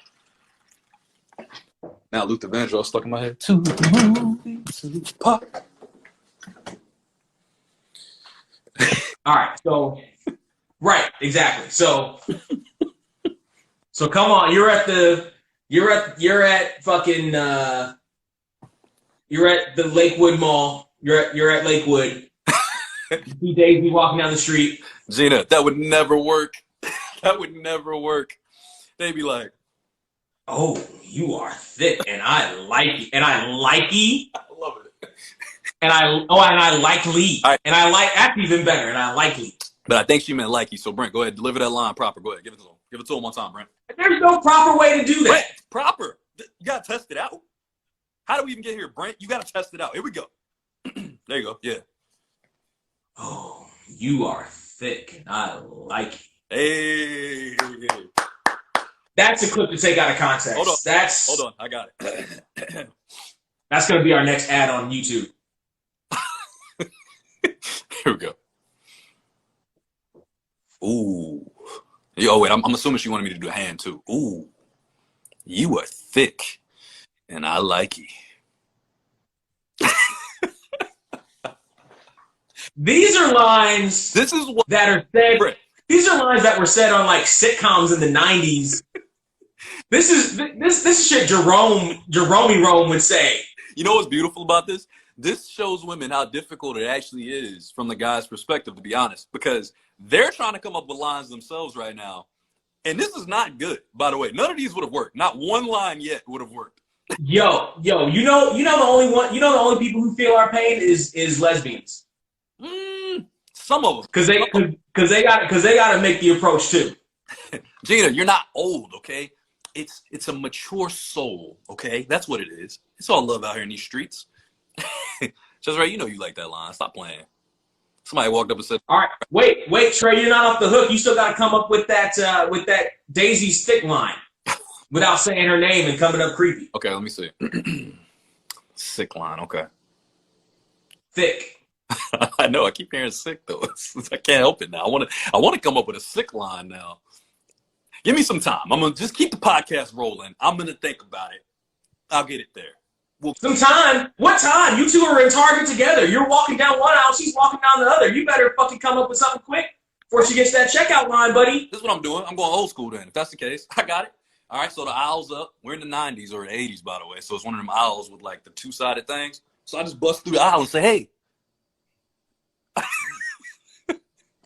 Now Luther Vandross stuck in my head. To the movie, to the park. All right, so right, exactly. So come on, you're at the Lakewood Mall. You're at Lakewood. You see Daisy walking down the street. Gina, that would never work. That would never work. They'd be like, oh, you are thick, and I like you, and I like you. I love it. And I like Lee, and I like actually even better, and I like Lee. But I think she meant likey. So Brent, go ahead, deliver that line proper. Go ahead, give it to him. Give it to him one time, Brent. There's no proper way to do that. Brent, proper. You gotta test it out. How do we even get here, Brent? You gotta test it out. Here we go. There you go. Yeah. Oh, you are thick, and I like it. Hey, here we go. That's a clip to take out of context. Hold on. That's Hold on, I got it. That's going to be our next ad on YouTube. Here we go. Ooh. Yo, wait, I'm assuming she wanted me to do a hand too. Ooh. You are thick, and I like you. These are lines This is what that are said. Brent. These are lines that were said on like sitcoms in the 90s. This is shit Jerome Rome would say. You know what's beautiful about this? This shows women how difficult it actually is from the guy's perspective, to be honest, because they're trying to come up with lines themselves right now. And this is not good, by the way. None of these would have worked. Not one line yet would have worked. Yo, you know the only people who feel our pain is lesbians. Some of them. Cause they gotta make the approach too. Gina, you're not old, okay? It's a mature soul, okay? That's what it is. It's all love out here in these streets. Just right, you know you like that line. Stop playing. Somebody walked up and said, all right, wait, Trey, you're not off the hook. You still gotta come up with that Daisy's thick line without saying her name and coming up creepy. okay, let me see. Sick line, okay. Thick. I know, I keep hearing sick though. I can't help it now. I want to come up with a sick line now. Give me some time. I'm gonna just keep the podcast rolling. I'm gonna think about it. I'll get it there. Some time? What time? You two are in Target together. You're walking down one aisle, she's walking down the other. You better fucking come up with something quick before she gets that checkout line, buddy. This is what I'm doing. I'm going old school then. If that's the case, I got it. All right, so the aisle's up. We're in the 90s or the 80s, by the way. So it's one of them aisles with like the two-sided things. So I just bust through the aisle and say, hey.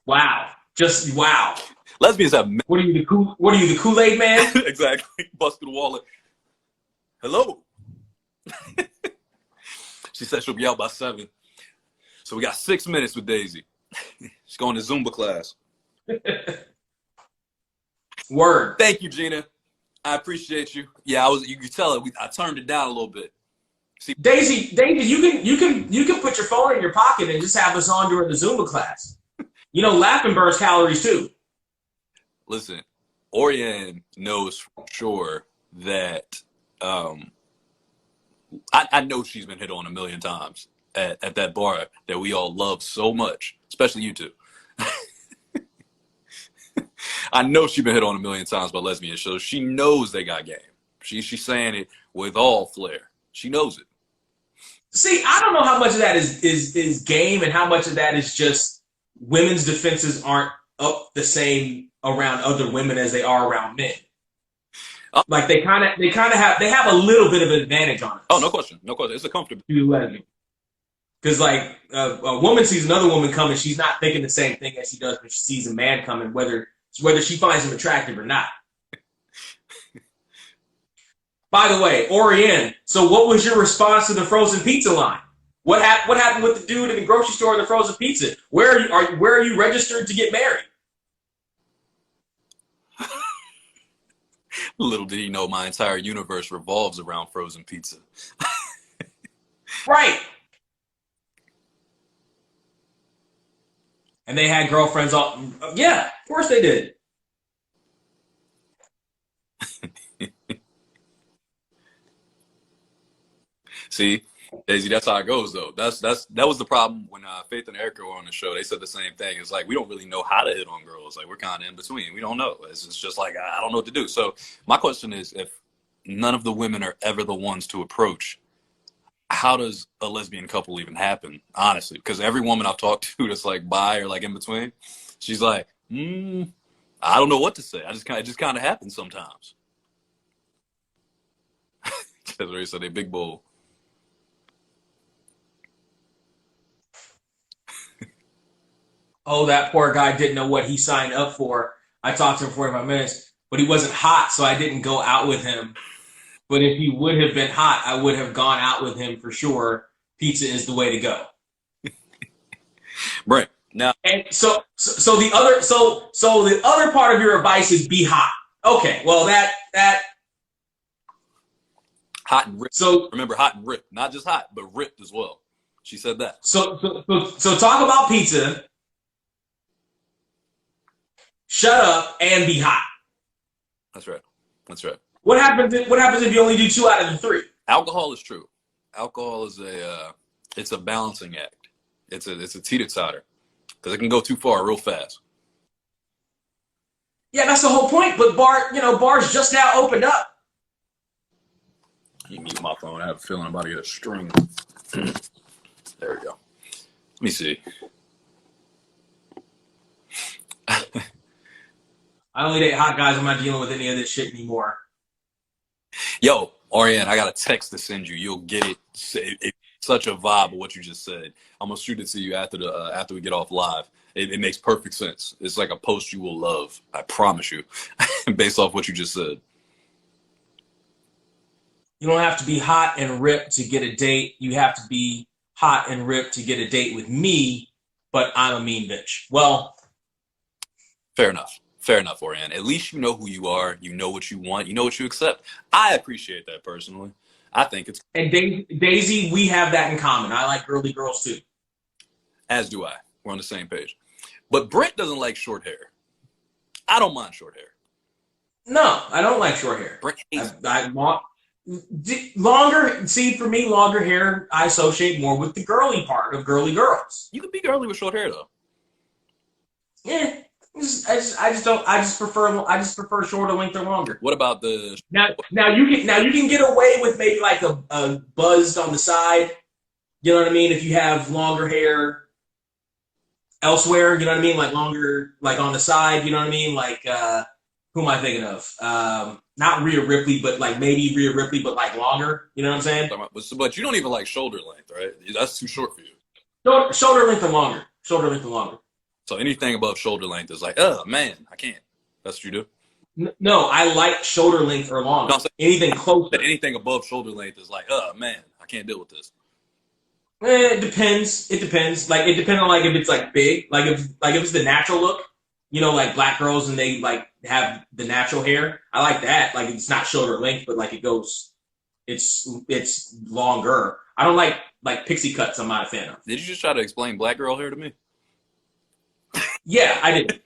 Wow. Just wow. Lesbians have... What are you, the Kool-Aid man? Exactly. Bust through the wall. And, hello. She said she'll be out by 7. So we got 6 minutes with Daisy. She's going to Zumba class. Word. Thank you, Gina. I appreciate you. Yeah, you could tell it. I turned it down a little bit. See, Daisy, you can put your phone in your pocket and just have us on during the Zumba class. You know, laughing burns calories too. Listen, Orianne knows for sure that I know she's been hit on a million times at that bar that we all love so much, especially you two. I know she's been hit on a million times by lesbians, so she knows they got game. She's saying it with all flair. She knows it. See, I don't know how much of that is game and how much of that is just women's defenses aren't up the same around other women as they are around men. Like they have a little bit of an advantage on us. Oh, no question. It's a comfortable. Because like a woman sees another woman coming, she's not thinking the same thing as she does when she sees a man coming, whether she finds him attractive or not. By the way, Orianne, so what was your response to the frozen pizza line? What happened with the dude in the grocery store and the frozen pizza? Where are you registered to get married? Little did he know my entire universe revolves around frozen pizza. Right. And they had girlfriends all... Yeah, of course they did. See, Daisy, that's how it goes, though. That was the problem when Faith and Erica were on the show. They said the same thing. It's like, we don't really know how to hit on girls. Like, we're kind of in between. We don't know. It's just like, I don't know what to do. So my question is, if none of the women are ever the ones to approach, how does a lesbian couple even happen, honestly? Because every woman I've talked to that's like bi or like in between, she's like, I don't know what to say. It just kind of happens sometimes. That's what he said, they big bull. Oh, that poor guy didn't know what he signed up for. I talked to him for 45 minutes, but he wasn't hot, so I didn't go out with him. But if he would have been hot, I would have gone out with him for sure. Pizza is the way to go. Brent, Now, And so the other part of your advice is be hot. Okay, well that hot and ripped. so Remember, hot and ripped. Not just hot, but ripped as well. She said that. so talk about pizza. Shut up and be hot. That's right. That's right. What happens if you only do 2 out of the 3? Alcohol is true. Alcohol is it's a balancing act. It's a teeter-totter because it can go too far real fast. Yeah, that's the whole point. But bars just now opened up. You mute my phone. I have a feeling I'm about to get a string. There we go. Let me see. I only date hot guys. I'm not dealing with any of this shit anymore. Yo, Oriane, I got a text to send you. You'll get it. It's such a vibe of what you just said. I'm gonna shoot it to you after we get off live. It makes perfect sense. It's like a post you will love. I promise you, based off what you just said. You don't have to be hot and ripped to get a date. You have to be hot and ripped to get a date with me, but I'm a mean bitch. Well, fair enough. Fair enough, Oriane. At least you know who you are. You know what you want. You know what you accept. I appreciate that personally. I think it's... And Daisy, we have that in common. I like girly girls too. As do I. We're on the same page. But Brent doesn't like short hair. I don't mind short hair. No, I don't like short hair. Brent hates I want longer. See, for me, longer hair I associate more with the girly part of girly girls. You can be girly with short hair though. Yeah. I just prefer shorter length or longer. What about the... Now you can get away with maybe like a buzzed on the side. You know what I mean? If you have longer hair elsewhere, you know what I mean? Like longer, like on the side, you know what I mean? Like who am I thinking of? Not Rhea Ripley, but like maybe Rhea Ripley, but like longer. You know what I'm saying? But you don't even like shoulder length, right? That's too short for you. Shoulder length and longer. Shoulder length and longer. So anything above shoulder length is like, oh man, I can't. That's what you do. No, I like shoulder length or longer. No, anything closer. But anything above shoulder length is like, oh man, I can't deal with this. It depends. It depends. Like it depends on like if it's like big, like if it's the natural look, you know, like black girls and they like have the natural hair. I like that. Like it's not shoulder length, but like it goes, it's longer. I don't like pixie cuts. I'm not a fan of. Did you just try to explain black girl hair to me? Yeah, I did.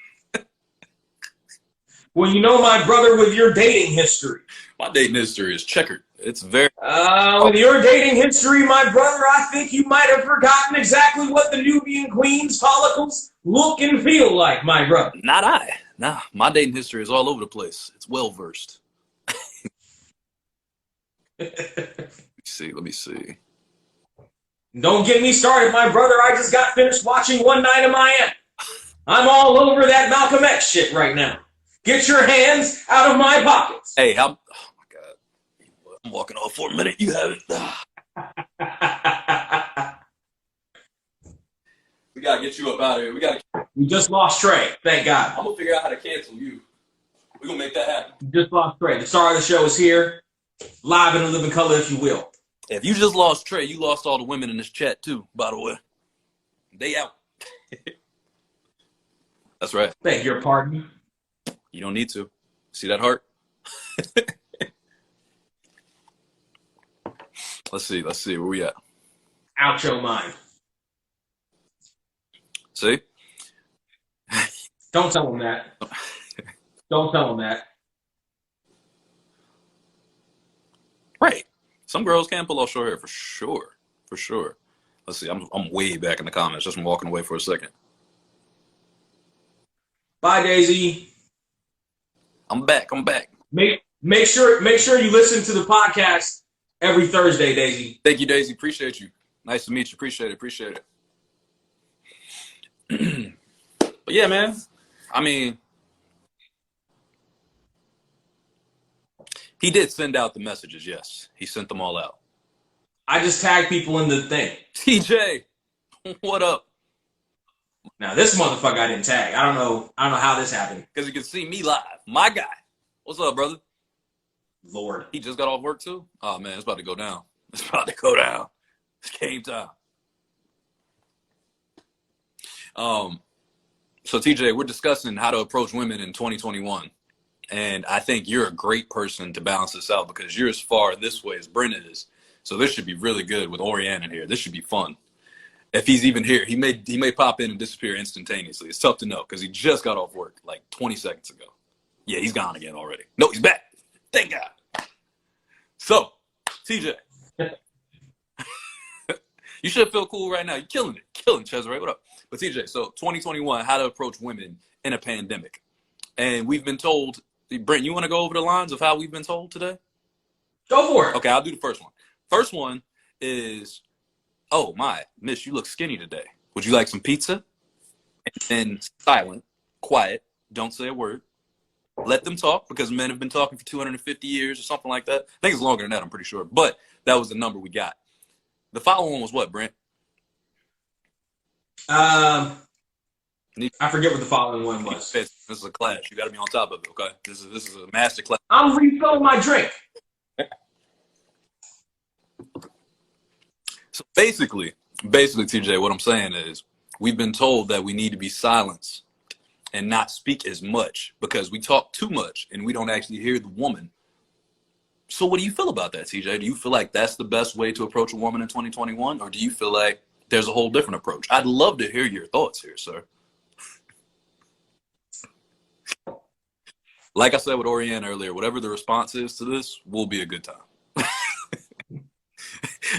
Well, you know my brother with your dating history. My dating history is checkered. It's very... With your dating history, my brother, I think you might have forgotten exactly what the Nubian Queen's follicles look and feel like, my brother. Not I. Nah, my dating history is all over the place. It's well-versed. Let me see. Don't get me started, my brother. I just got finished watching One Night in Miami. I'm all over that Malcolm X shit right now. Get your hands out of my pockets. Hey, oh my God. I'm walking off for a minute. You have it. We got to get you up out of here. We just lost Trey. Thank God. I'm going to figure out how to cancel you. We're going to make that happen. We just lost Trey. The star of the show is here. Live in living color, if you will. If you just lost Trey, you lost all the women in this chat too, by the way. They out. That's right. Beg your pardon. You don't need to. See that heart? Let's see. Where we at? Out your mind. See? Don't tell him that. Don't tell him that. Right. Some girls can pull off short hair for sure. For sure. Let's see. I'm way back in the comments. Just from walking away for a second. Bye, Daisy. I'm back. Make sure you listen to the podcast every Thursday, Daisy. Thank you, Daisy. Appreciate you. Nice to meet you. Appreciate it. But yeah, man. I mean, he did send out the messages, yes. He sent them all out. I just tagged people in the thing. TJ, what up? Now this motherfucker I didn't tag. I don't know how this happened. Because you can see me live. My guy. What's up, brother? Lord. He just got off work too? Oh man, it's about to go down. It's game time. So TJ, we're discussing how to approach women in 2021. And I think you're a great person to balance this out because you're as far this way as Brent is. So this should be really good with Orianne in here. This should be fun. If he's even here, he may pop in and disappear instantaneously. It's tough to know because he just got off work like 20 seconds ago. Yeah, he's gone again already. No, he's back. Thank God. So, TJ, you should feel cool right now. You're killing it. Killing Cesare. What up? But TJ, so 2021, how to approach women in a pandemic. And we've been told, Brent, you want to go over the lines of how we've been told today? Go for it. Okay, I'll do the first one. First one is, oh my, miss, you look skinny today. Would you like some pizza? And silent, quiet, don't say a word. Let them talk because men have been talking for 250 years or something like that. I think it's longer than that, I'm pretty sure. But that was the number we got. The following one was what, Brent? I forget what the following one was. This is a class. You got to be on top of it, okay? This is a master class. I'm refilling my drink. So basically, TJ, what I'm saying is we've been told that we need to be silenced and not speak as much because we talk too much and we don't actually hear the woman. So what do you feel about that, TJ? Do you feel like that's the best way to approach a woman in 2021? Or do you feel like there's a whole different approach? I'd love to hear your thoughts here, sir. Like I said with Orianne earlier, whatever the response is to this will be a good time.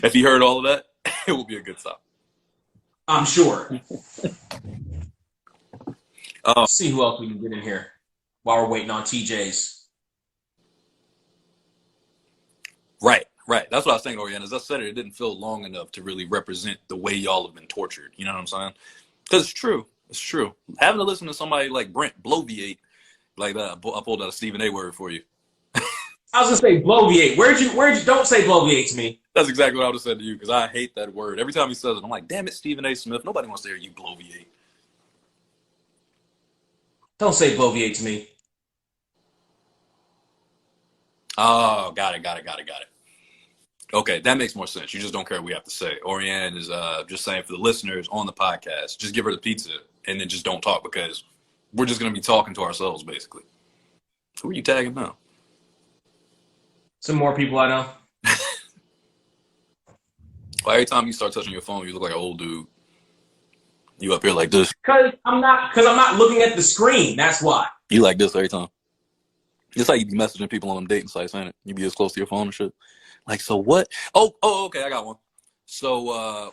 If he heard all of that, it will be a good time. I'm sure. Let's see who else we can get in here while we're waiting on TJ's. Right. That's what I was saying, Orianne. As I said it didn't feel long enough to really represent the way y'all have been tortured. You know what I'm saying? Because it's true. It's true. Having to listen to somebody like Brent bloviate like that, I pulled out a Stephen A word for you. I was gonna say bloviate. Where'd you? Don't say bloviate to me. That's exactly what I would have said to you because I hate that word. Every time he says it, I'm like, damn it, Stephen A. Smith. Nobody wants to hear you bloviate. Don't say bloviate to me. Oh, got it. Okay, that makes more sense. You just don't care what we have to say. Orianne is just saying for the listeners on the podcast, just give her the pizza and then just don't talk because we're just going to be talking to ourselves, basically. Who are you tagging now? Some more people I know. Well, every time you start touching your phone, you look like an old dude. You up here like this. Because I'm not looking at the screen. That's why. You like this every time. Just like you be messaging people on them dating sites, ain't it? You be as close to your phone and shit. Like, so what? Oh, okay, I got one. So,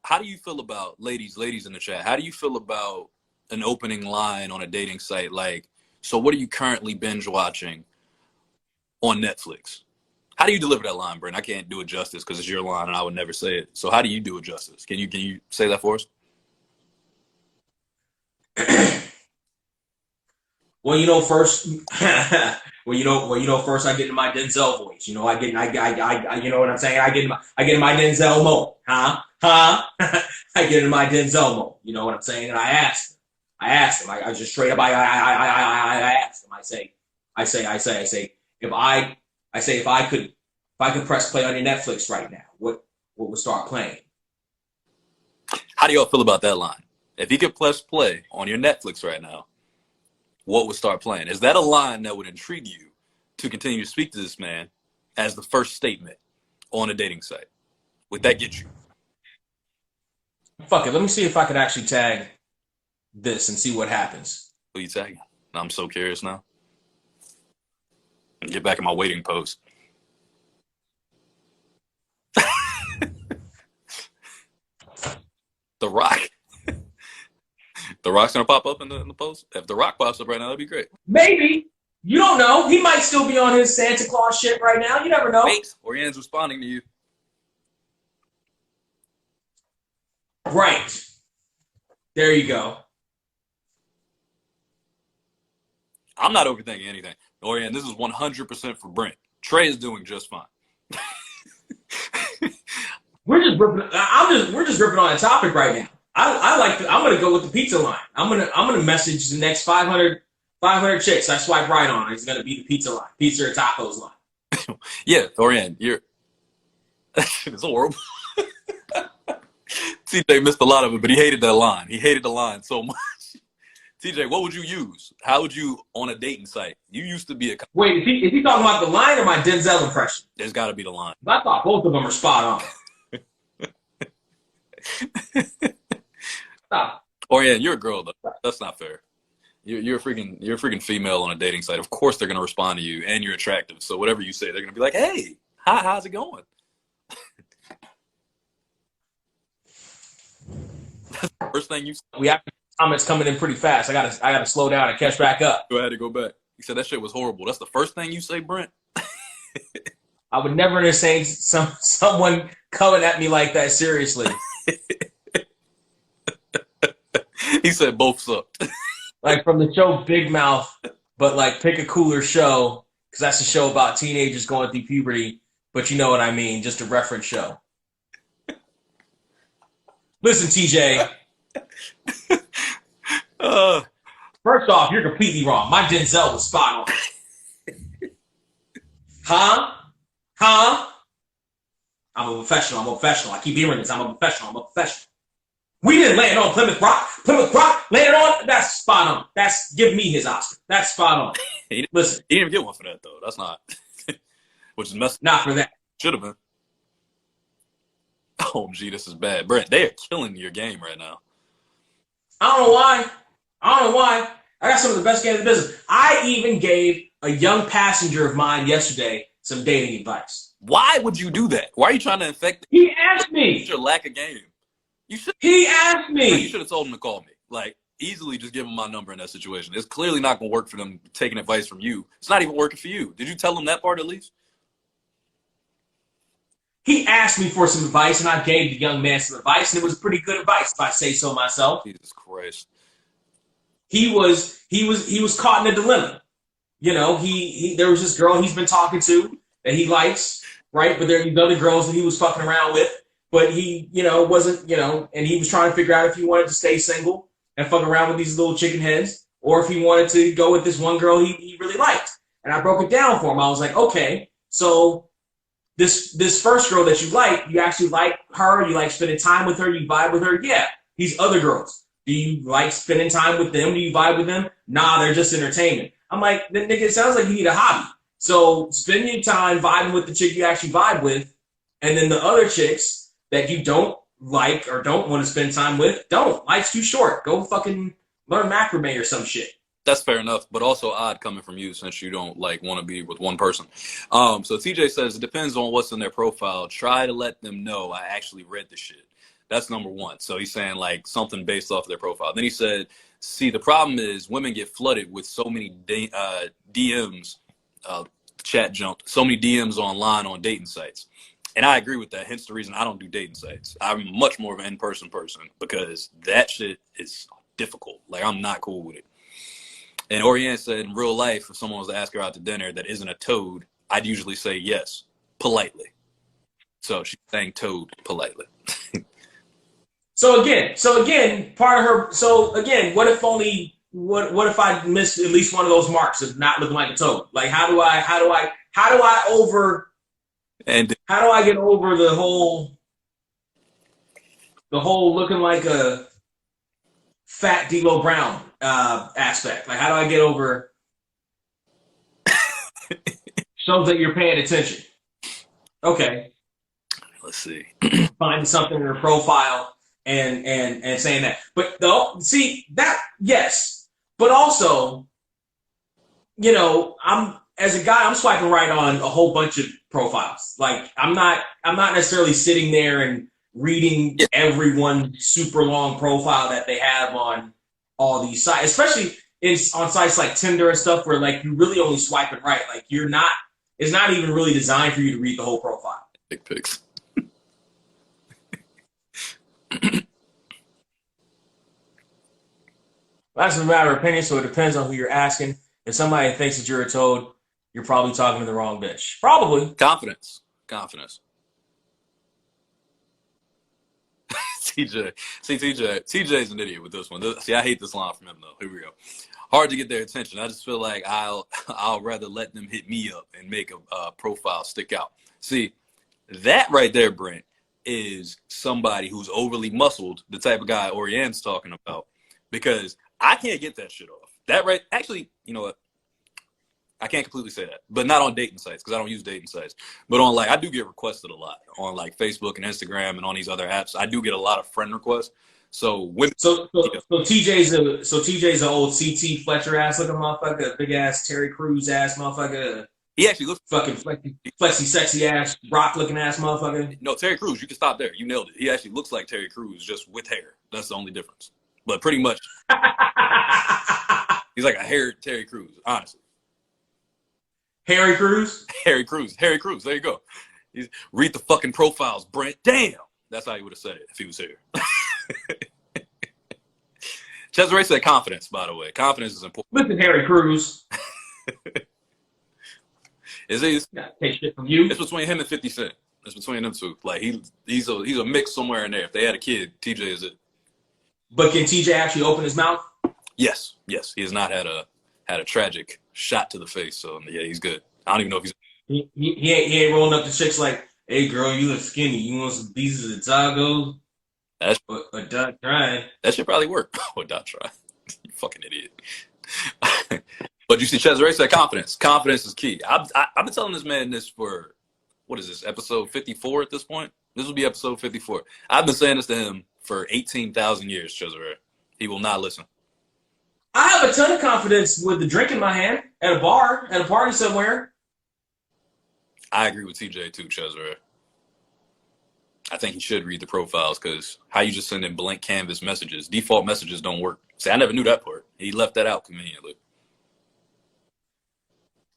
how do you feel about ladies in the chat? How do you feel about an opening line on a dating site? Like, so what are you currently binge watching on Netflix? How do you deliver that line, Brent? I can't do it justice because it's your line and I would never say it. So how do you do it justice? Can you say that for us? Well, you know, first, first I get in my Denzel voice. You know, I you know what I'm saying? I get in my Denzel mode, huh? I get in my Denzel mode. You know what I'm saying? And I asked him. I just straight up, I asked him. I say, if I could press play on your Netflix right now, what would start playing? How do y'all feel about that line? If he could press play on your Netflix right now, what would start playing? Is that a line that would intrigue you to continue to speak to this man as the first statement on a dating site? Would that get you? Fuck it. Let me see if I could actually tag this and see what happens. Who you tagging? I'm so curious now. Get back in my waiting post. The Rock. The Rock's gonna pop up in the post. If The Rock pops up right now, that'd be great. Maybe. You don't know. He might still be on his Santa Claus shit right now. You never know. Wait, Orianne's responding to you. Right. There you go. I'm not overthinking anything. Orianne, this is 100% for Brent. Trey is doing just fine. We're just ripping on a topic right now. I'm gonna go with the pizza line. I'm gonna message the next 500 chicks I swipe right on. It's gonna be the pizza line, pizza or tacos line. Yeah, Orianne, it's horrible. TJ missed a lot of it, but he hated that line. He hated the line so much. TJ, what would you use? How would you on a dating site? You used to be a. Wait, is he talking about the line or my Denzel impression? There's got to be the line. I thought both of them are spot on. Stop. Orianne, you're a girl though. That's not fair. You're a freaking female on a dating site. Of course they're gonna respond to you, and you're attractive. So whatever you say, they're gonna be like, "Hey, how's it going?" That's the first thing you. We have comments coming in pretty fast. I gotta slow down and catch back up. I had to go back. He said that shit was horrible. That's the first thing you say, Brent. I would never entertain someone coming at me like that seriously. He said both sucked. Like from the show Big Mouth, but like pick a cooler show because that's a show about teenagers going through puberty. But you know what I mean, just a reference show. Listen, TJ. First off, you're completely wrong. My Denzel was spot on. Huh? I'm a professional. I keep hearing this. I'm a professional. We didn't land on Plymouth Rock. Plymouth Rock landed on. That's spot on. That's give me his Oscar. That's spot on. Listen, he didn't even get one for that though. That's not. Which is messed. Not for that. Should have been. Oh, gee, this is bad. Brent, they are killing your game right now. I don't know why. I got some of the best games in the business. I even gave a young passenger of mine yesterday some dating advice. Why would you do that? Why are you trying to infect? He asked me. Your lack of game. You should. He asked me. You should have told him to call me. Like, easily just give him my number in that situation. It's clearly not going to work for them taking advice from you. It's not even working for you. Did you tell him that part at least? He asked me for some advice, and I gave the young man some advice, and it was pretty good advice, if I say so myself. Jesus Christ. He was caught in a dilemma. You know, there was this girl he's been talking to that he likes, right? But there are these other girls that he was fucking around with, but he, wasn't, and he was trying to figure out if he wanted to stay single and fuck around with these little chicken heads, or if he wanted to go with this one girl he really liked. And I broke it down for him. I was like, okay, so this first girl that you actually like her, you like spending time with her, you vibe with her. Yeah. These other girls, do you like spending time with them? Do you vibe with them? Nah, they're just entertainment. I'm like, nigga, it sounds like you need a hobby. So spend your time vibing with the chick you actually vibe with, and then the other chicks that you don't like or don't want to spend time with, don't. Life's too short. Go fucking learn macrame or some shit. That's fair enough, but also odd coming from you since you don't want to be with one person. So TJ says it depends on what's in their profile. Try to let them know I actually read the shit. That's number one. So he's saying like something based off of their profile. Then he said, see, the problem is women get flooded with so many DMs, chat jumped, so many DMs online on dating sites. And I agree with that. Hence the reason I don't do dating sites. I'm much more of an in-person person because that shit is difficult. Like, I'm not cool with it. And Orianne said in real life, if someone was to ask her out to dinner that isn't a toad, I'd usually say yes, politely. So she's saying toad politely. So again, part of her. So again, what if I missed at least one of those marks of not looking like a toad? Like, how do I get over the whole looking like a fat D'Lo Brown aspect? Like, how do I get over shows that you're paying attention? Okay, let's see. Finding something in her profile. And saying that, but though, see that, yes, but also, I'm as a guy, I'm swiping right on a whole bunch of profiles. Like I'm not necessarily sitting there and reading every super long profile that they have on all these sites, especially on sites like Tinder and stuff where like you really only swiping right. Like it's not even really designed for you to read the whole profile. Dick pics. That's a matter of opinion, so it depends on who you're asking. If somebody thinks that you're a toad, you're probably talking to the wrong bitch. Probably. Confidence. TJ's an idiot with this one. See, I hate this line from him though. Here we go. Hard to get their attention. I just feel like I'll rather let them hit me up and make a profile stick out. See, that right there, Brent, is somebody who's overly muscled, the type of guy Orian's talking about, because I can't get that shit off. That right? Actually, you know what? I can't completely say that, but not on dating sites because I don't use dating sites. But on like, I do get requested a lot on like Facebook and Instagram and on these other apps. I do get a lot of friend requests. So women. So TJ's an old CT Fletcher ass looking motherfucker, big ass Terry Crews ass motherfucker. He actually looks fucking flexy sexy ass rock looking ass motherfucker. No, Terry Crews. You can stop there. You nailed it. He actually looks like Terry Crews, just with hair. That's the only difference. But pretty much, he's like a haired Terry Crews, honestly. Harry Crews? Harry Crews. Harry Crews. There you go. Read the fucking profiles, Brent. Damn. That's how he would have said it if he was here. Cesare said confidence, by the way. Confidence is important. Listen, Harry Crews. It's take shit from you. It's between him and 50 Cent. It's between them two. Like he's a mix somewhere in there. If they had a kid, TJ is it. But can TJ actually open his mouth? Yes. He has not had a tragic shot to the face. So yeah, he's good. I don't even know if he's. He ain't rolling up to chicks like, "Hey girl, you look skinny. You want some pieces of tacos?" Or dot try. That should probably work. Or dot try. You fucking idiot. But you see, Cesare said confidence. Confidence is key. I've been telling this man this for, what is this, episode 54 at this point? This will be episode 54. I've been saying this to him for 18,000 years, Cesare. He will not listen. I have a ton of confidence with the drink in my hand at a bar, at a party somewhere. I agree with TJ too, Cesare. I think he should read the profiles because how you just send in blank canvas messages, default messages don't work. See, I never knew that part. He left that out conveniently.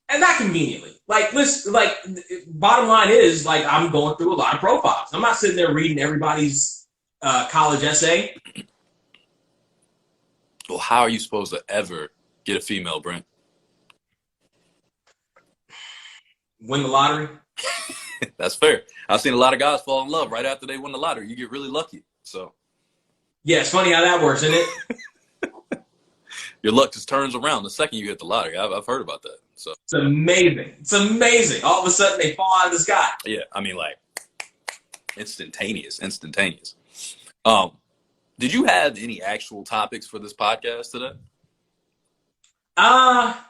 And not conveniently. Like, listen, like, bottom line is, like, I'm going through a lot of profiles. I'm not sitting there reading everybody's college essay. Well, how are you supposed to ever get a female, Brent? Win the lottery? That's fair. I've seen a lot of guys fall in love right after they win the lottery. You get really lucky. So. Yeah, it's funny how that works, isn't it? Your luck just turns around the second you hit the lottery. I've heard about that. So it's amazing. It's amazing. All of a sudden they fall out of the sky. Yeah, I mean, like instantaneous. Did you have any actual topics for this podcast today? Well,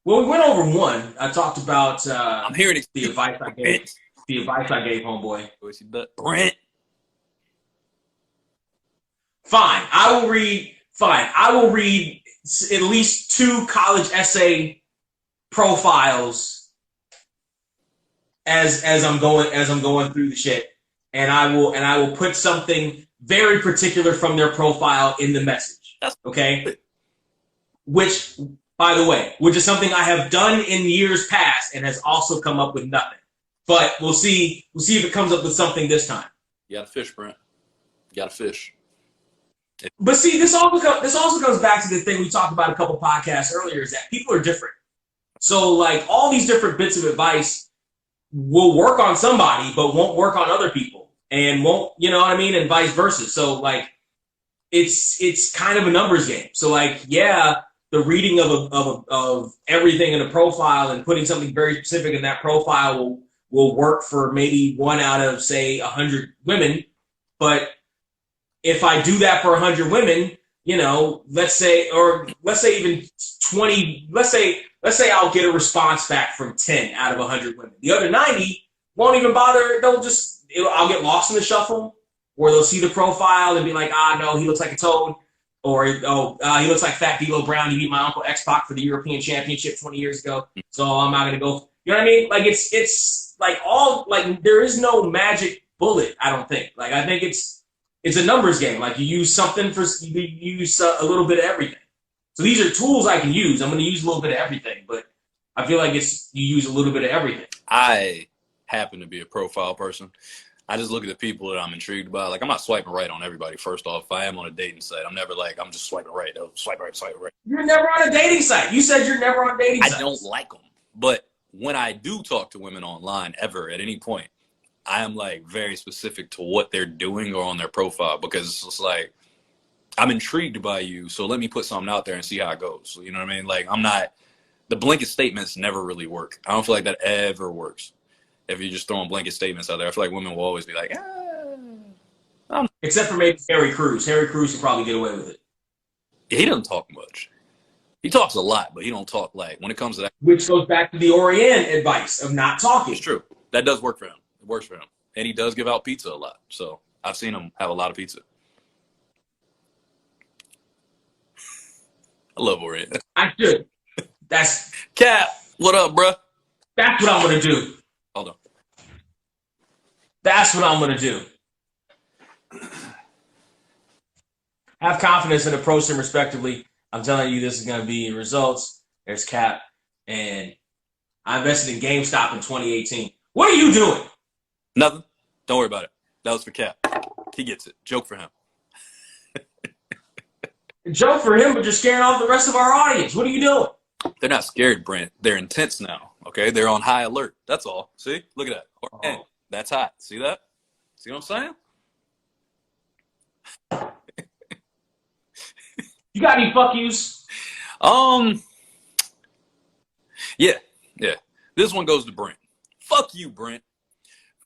we went over one. I talked about I'm hearing the advice I gave. The advice I gave, homeboy. Brent. Fine. I will read at least 2 college essay profiles as I'm going through the shit, and I will put something very particular from their profile in the message. Okay? Which, by the way, which is something I have done in years past and has also come up with nothing. But we'll see if it comes up with something this time. You gotta fish, Brent. You gotta fish. But see, this also comes back to the thing we talked about a couple podcasts earlier, is that people are different. So, like, all these different bits of advice will work on somebody, but won't work on other people, and won't, you know what I mean, and vice versa. So, like, it's kind of a numbers game. So, like, yeah, the reading of everything in a profile and putting something very specific in that profile will work for maybe 1 out of, say, 100 women, but if I do that for 100 women, you know, let's say even 20, let's say I'll get a response back from 10 out of 100 women. The other 90 won't even bother. I'll get lost in the shuffle, or they'll see the profile and be like, no, he looks like a toad, or he looks like Fat D'Lo Brown. He beat my uncle X-Pac for the European Championship 20 years ago, so I'm not gonna go. You know what I mean? Like it's like there is no magic bullet. I don't think. Like, I think it's a numbers game. Like, you use a little bit of everything. So these are tools I can use. I'm going to use a little bit of everything, but I feel like you use a little bit of everything. I happen to be a profile person. I just look at the people that I'm intrigued by. Like, I'm not swiping right on everybody. First off, if I am on a dating site, I'm never like, I'm just swiping right. Oh, swipe right. You're never on a dating site. You said you're never on dating sites. I don't like them. But when I do talk to women online ever at any point, I am like very specific to what they're doing or on their profile, because it's just like, I'm intrigued by you, so let me put something out there and see how it goes. You know what I mean? Like, the blanket statements never really work. I don't feel like that ever works. if you're just throwing blanket statements out there. I feel like women will always be like, Except for maybe Harry Crews. Harry Crews can probably get away with it. he doesn't talk much. He talks a lot, but he don't talk like when it comes to that. Which goes back to the Orion advice of not talking. It's true. That does work for him. It works for him. And he does give out pizza a lot. So I've seen him have a lot of pizza. I love Orion. I should. That's Cap, what up, bruh? That's what I'm gonna do. Hold on. That's what I'm gonna do. Have confidence and approach them respectively. I'm telling you, this is gonna be results. There's Cap, and I invested in GameStop in 2018. What are you doing? Nothing. Don't worry about it. That was for Cap. He gets it. Joke for him. Joke for him, but you're scaring off the rest of our audience. What are you doing? They're not scared, Brent. They're intense now. Okay, they're on high alert. That's all. See, look at that. Hey, that's hot. See that? See what I'm saying? You got any fuck yous? Yeah. This one goes to Brent. Fuck you, Brent,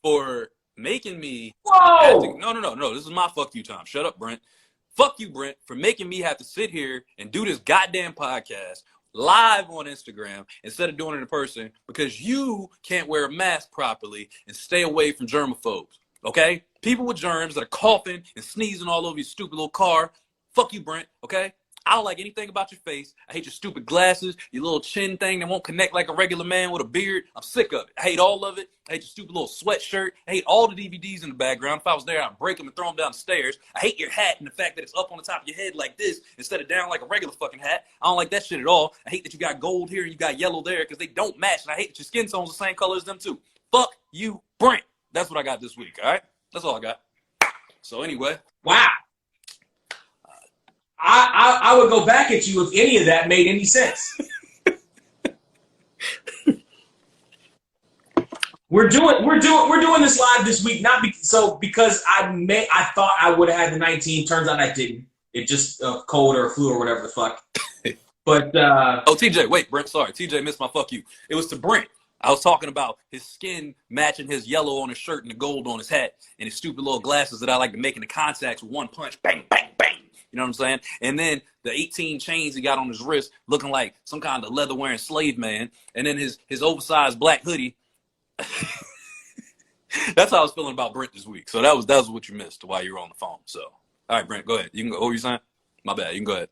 for making me. Whoa! No. This is my fuck you time. Shut up, Brent. Fuck you, Brent, for making me have to sit here and do this goddamn podcast live on Instagram instead of doing it in person because you can't wear a mask properly and stay away from germaphobes. Okay? People with germs that are coughing and sneezing all over your stupid little car. Fuck you, Brent. Okay? I don't like anything about your face. I hate your stupid glasses, your little chin thing that won't connect like a regular man with a beard. I'm sick of it. I hate all of it. I hate your stupid little sweatshirt. I hate all the DVDs in the background. If I was there, I'd break them and throw them down the stairs. I hate your hat and the fact that it's up on the top of your head like this instead of down like a regular fucking hat. I don't like that shit at all. I hate that you got gold here and you got yellow there because they don't match. And I hate that your skin tone's the same color as them too. Fuck you, Brent. That's what I got this week, all right? That's all I got. So anyway. Wow. I would go back at you if any of that made any sense. We're doing this live this week, because I thought I would have had the 19. Turns out I didn't. It just cold or flu or whatever the fuck. But oh, TJ, wait, Brent, sorry. TJ missed my fuck you. It was to Brent. I was talking about his skin matching his yellow on his shirt and the gold on his hat and his stupid little glasses that I like to make in the contacts with one punch. Bang, bang, bang. You know what I'm saying? And then the 18 chains he got on his wrist looking like some kind of leather-wearing slave man. And then his oversized black hoodie. That's how I was feeling about Brent this week. So that was what you missed while you were on the phone. So, all right, Brent, go ahead. You can go. What were you saying? My bad. You can go ahead.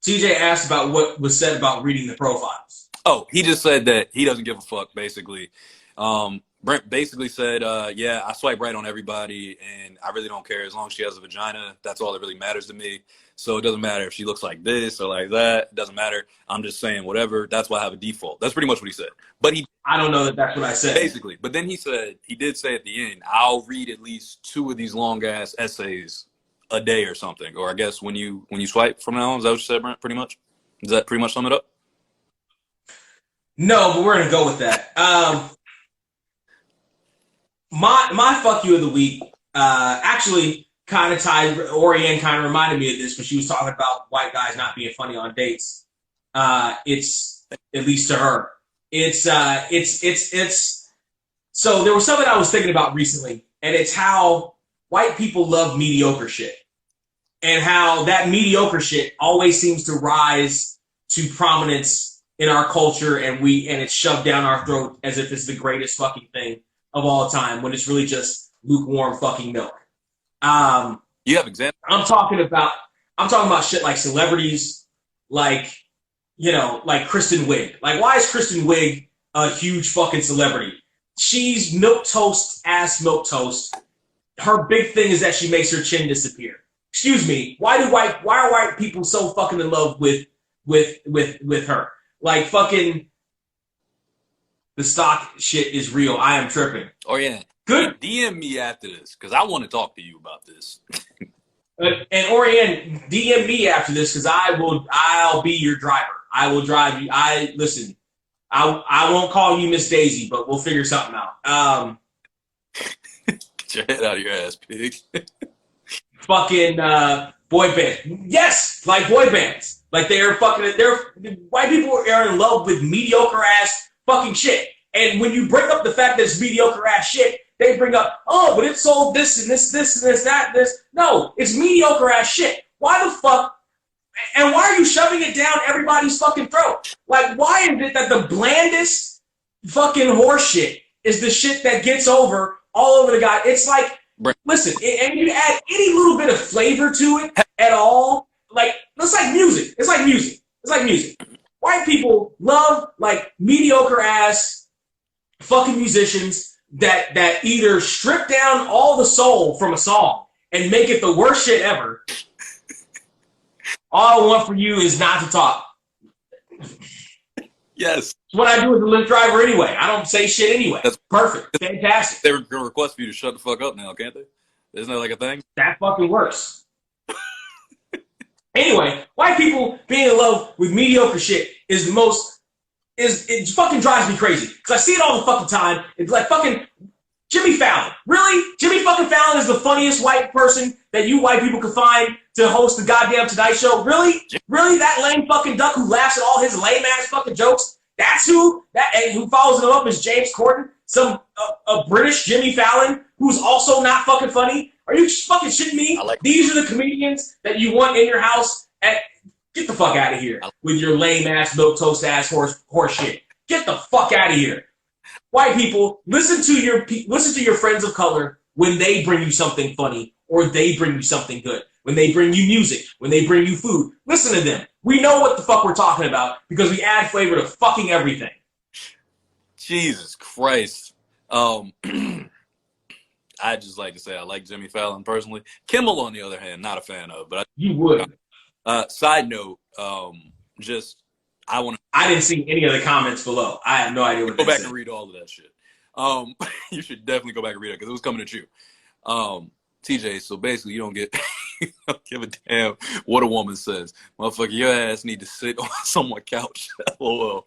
TJ asked about what was said about reading the profiles. Oh, he just said that he doesn't give a fuck, basically. Brent basically said, yeah, I swipe right on everybody, and I really don't care. As long as she has a vagina, that's all that really matters to me. So it doesn't matter if she looks like this or like that. It doesn't matter. I'm just saying whatever. That's why I have a default. That's pretty much what he said. But I don't know that that's what I said. Basically. But then he did say at the end, I'll read at least 2 of these long-ass essays a day or something. Or I guess when you swipe from now on, is that what you said, Brent, pretty much? Does that pretty much sum it up? No, but we're going to go with that. My fuck you of the week actually kind of tied. Oriane kind of reminded me of this when she was talking about white guys not being funny on dates. It's at least to her. It's so there was something I was thinking about recently, and it's how white people love mediocre shit, and how that mediocre shit always seems to rise to prominence in our culture, and it's shoved down our throat as if it's the greatest fucking thing of all time, when it's really just lukewarm fucking milk. You have examples? I'm talking about shit like celebrities, like Kristen Wiig. Like, why is Kristen Wiig a huge fucking celebrity? She's milquetoast ass milquetoast. Her big thing is that she makes her chin disappear. Excuse me, why are white people so fucking in love with her? Like, fucking, the stock shit is real. I am tripping. Oh yeah. Good. DM me after this because I want to talk to you about this. And Oriane, DM me after this because I'll be your driver. I will drive you. Listen. I won't call you Miss Daisy, but we'll figure something out. Get your head out of your ass, pig. Fucking boy band. Yes, like boy bands. Like they're white people are in love with mediocre ass fucking shit. And when you bring up the fact that it's mediocre ass shit, they bring up, oh, but it sold this and this, this and this, that, and this. No, it's mediocre ass shit. Why the fuck? And why are you shoving it down everybody's fucking throat? Like, why is it that the blandest fucking horse shit is the shit that gets over all over the guy? It's like, listen, and you add any little bit of flavor to it at all, like, it's like music. It's like music. It's like music. White people love, like, mediocre ass fucking musicians that either strip down all the soul from a song and make it the worst shit ever. All I want for you is not to talk. Yes. It's what I do as a Lyft driver anyway. I don't say shit anyway. That's perfect. Fantastic. They were going to request for you to shut the fuck up now, can't they? Isn't that like a thing? That fucking works. Anyway, white people being in love with mediocre shit is the most, it fucking drives me crazy. Because I see it all the fucking time. It's like fucking Jimmy Fallon. Really? Jimmy fucking Fallon is the funniest white person that you white people could find to host the goddamn Tonight Show? Really? Really? That lame fucking duck who laughs at all his lame ass fucking jokes? That's who? And who follows him up is James Corden? Some a British Jimmy Fallon who's also not fucking funny? Are you fucking shitting me? These are the comedians that you want in your house? Get the fuck out of here with your lame ass, milk toast ass horse shit. Get the fuck out of here. White people, listen to your friends of color when they bring you something funny or they bring you something good. When they bring you music, when they bring you food, listen to them. We know what the fuck we're talking about because we add flavor to fucking everything. Jesus Christ. I just like to say I like Jimmy Fallon personally. Kimmel, on the other hand, not a fan of. But you would. Side note, I didn't see any of the comments below. I have no idea what. Go back and read all of that shit. You should definitely go back and read it because it was coming at you. TJ, so basically you don't give a damn what a woman says. Motherfucker, your ass need to sit on someone's couch. LOL.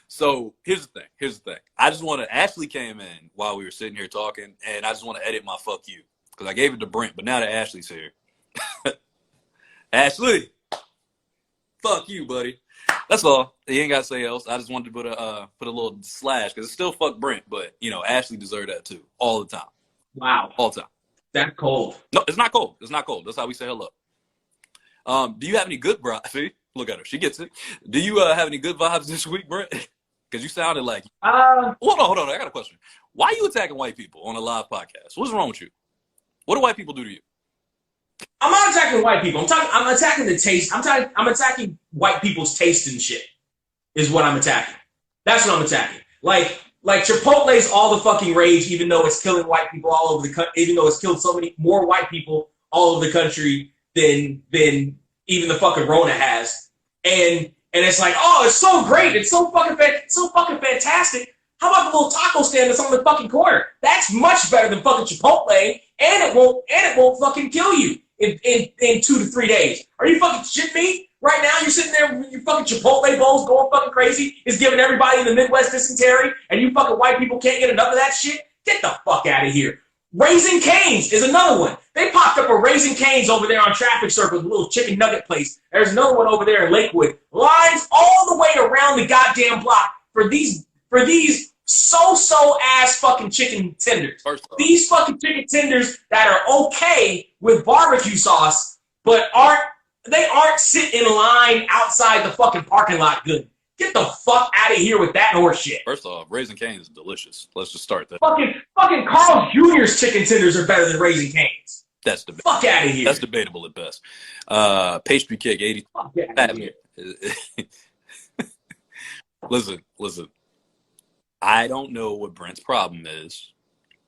So here's the thing. I just want to, Ashley came in while we were sitting here talking, and I just want to edit my fuck you. Because I gave it to Brent, but now that Ashley's here. Ashley, fuck you, buddy. That's all. You ain't got to say else. I just wanted to put a little slash, because it's still fuck Brent, but, Ashley deserved that too. All the time. Wow. All the time. That's cold. No, it's not cold. It's not cold. That's how we say hello. Do you have any good vibes? See? Look at her. She gets it. Do you have any good vibes this week, Brent? Because you sounded like... Hold on. I got a question. Why are you attacking white people on a live podcast? What's wrong with you? What do white people do to you? I'm not attacking white people. I'm attacking the taste. I'm attacking white people's taste and shit is what I'm attacking. That's what I'm attacking. Like Chipotle's all the fucking rage, even though it's killing white people all over the country, even though it's killed so many more white people all over the country than even the fucking Rona has. And it's like, oh, it's so great. It's so fucking fantastic. How about the little taco stand that's on the fucking corner? That's much better than fucking Chipotle, and it won't fucking kill you in 2 to 3 days. Are you fucking shitting me? Right now, you're sitting there with your fucking Chipotle bowls going fucking crazy. It's giving everybody in the Midwest dysentery, and you fucking white people can't get enough of that shit? Get the fuck out of here. Raising Cane's is another one. They popped up a Raising Cane's over there on Traffic Circle, a little chicken nugget place. There's another one over there in Lakewood. Lines all the way around the goddamn block for these so-so ass fucking chicken tenders. These fucking chicken tenders that are okay with barbecue sauce, but aren't sitting in line outside the fucking parking lot good. Get the fuck out of here with that horse shit. First off, Raising Cane's is delicious. Let's just start there. Fucking Carl's Jr.'s chicken tenders are better than Raising Cane's. That's debatable. Fuck out of here. That's debatable at best. Pastry Cake 80. Fuck out of here. Listen. I don't know what Brent's problem is,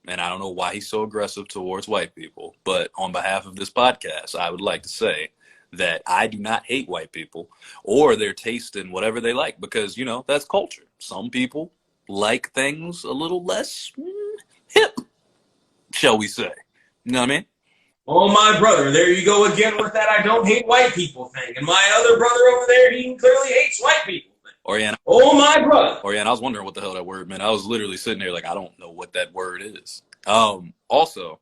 and I don't know why he's so aggressive towards white people. But on behalf of this podcast, I would like to say that I do not hate white people or their taste in whatever they like, because, that's culture. Some people like things a little less hip, shall we say. You know what I mean? Oh, my brother, there you go again with that I don't hate white people thing. And my other brother over there, he clearly hates white people. Oriana. Oh, my brother. Oriana, I was wondering what the hell that word meant. I was literally sitting there like, I don't know what that word is. Also,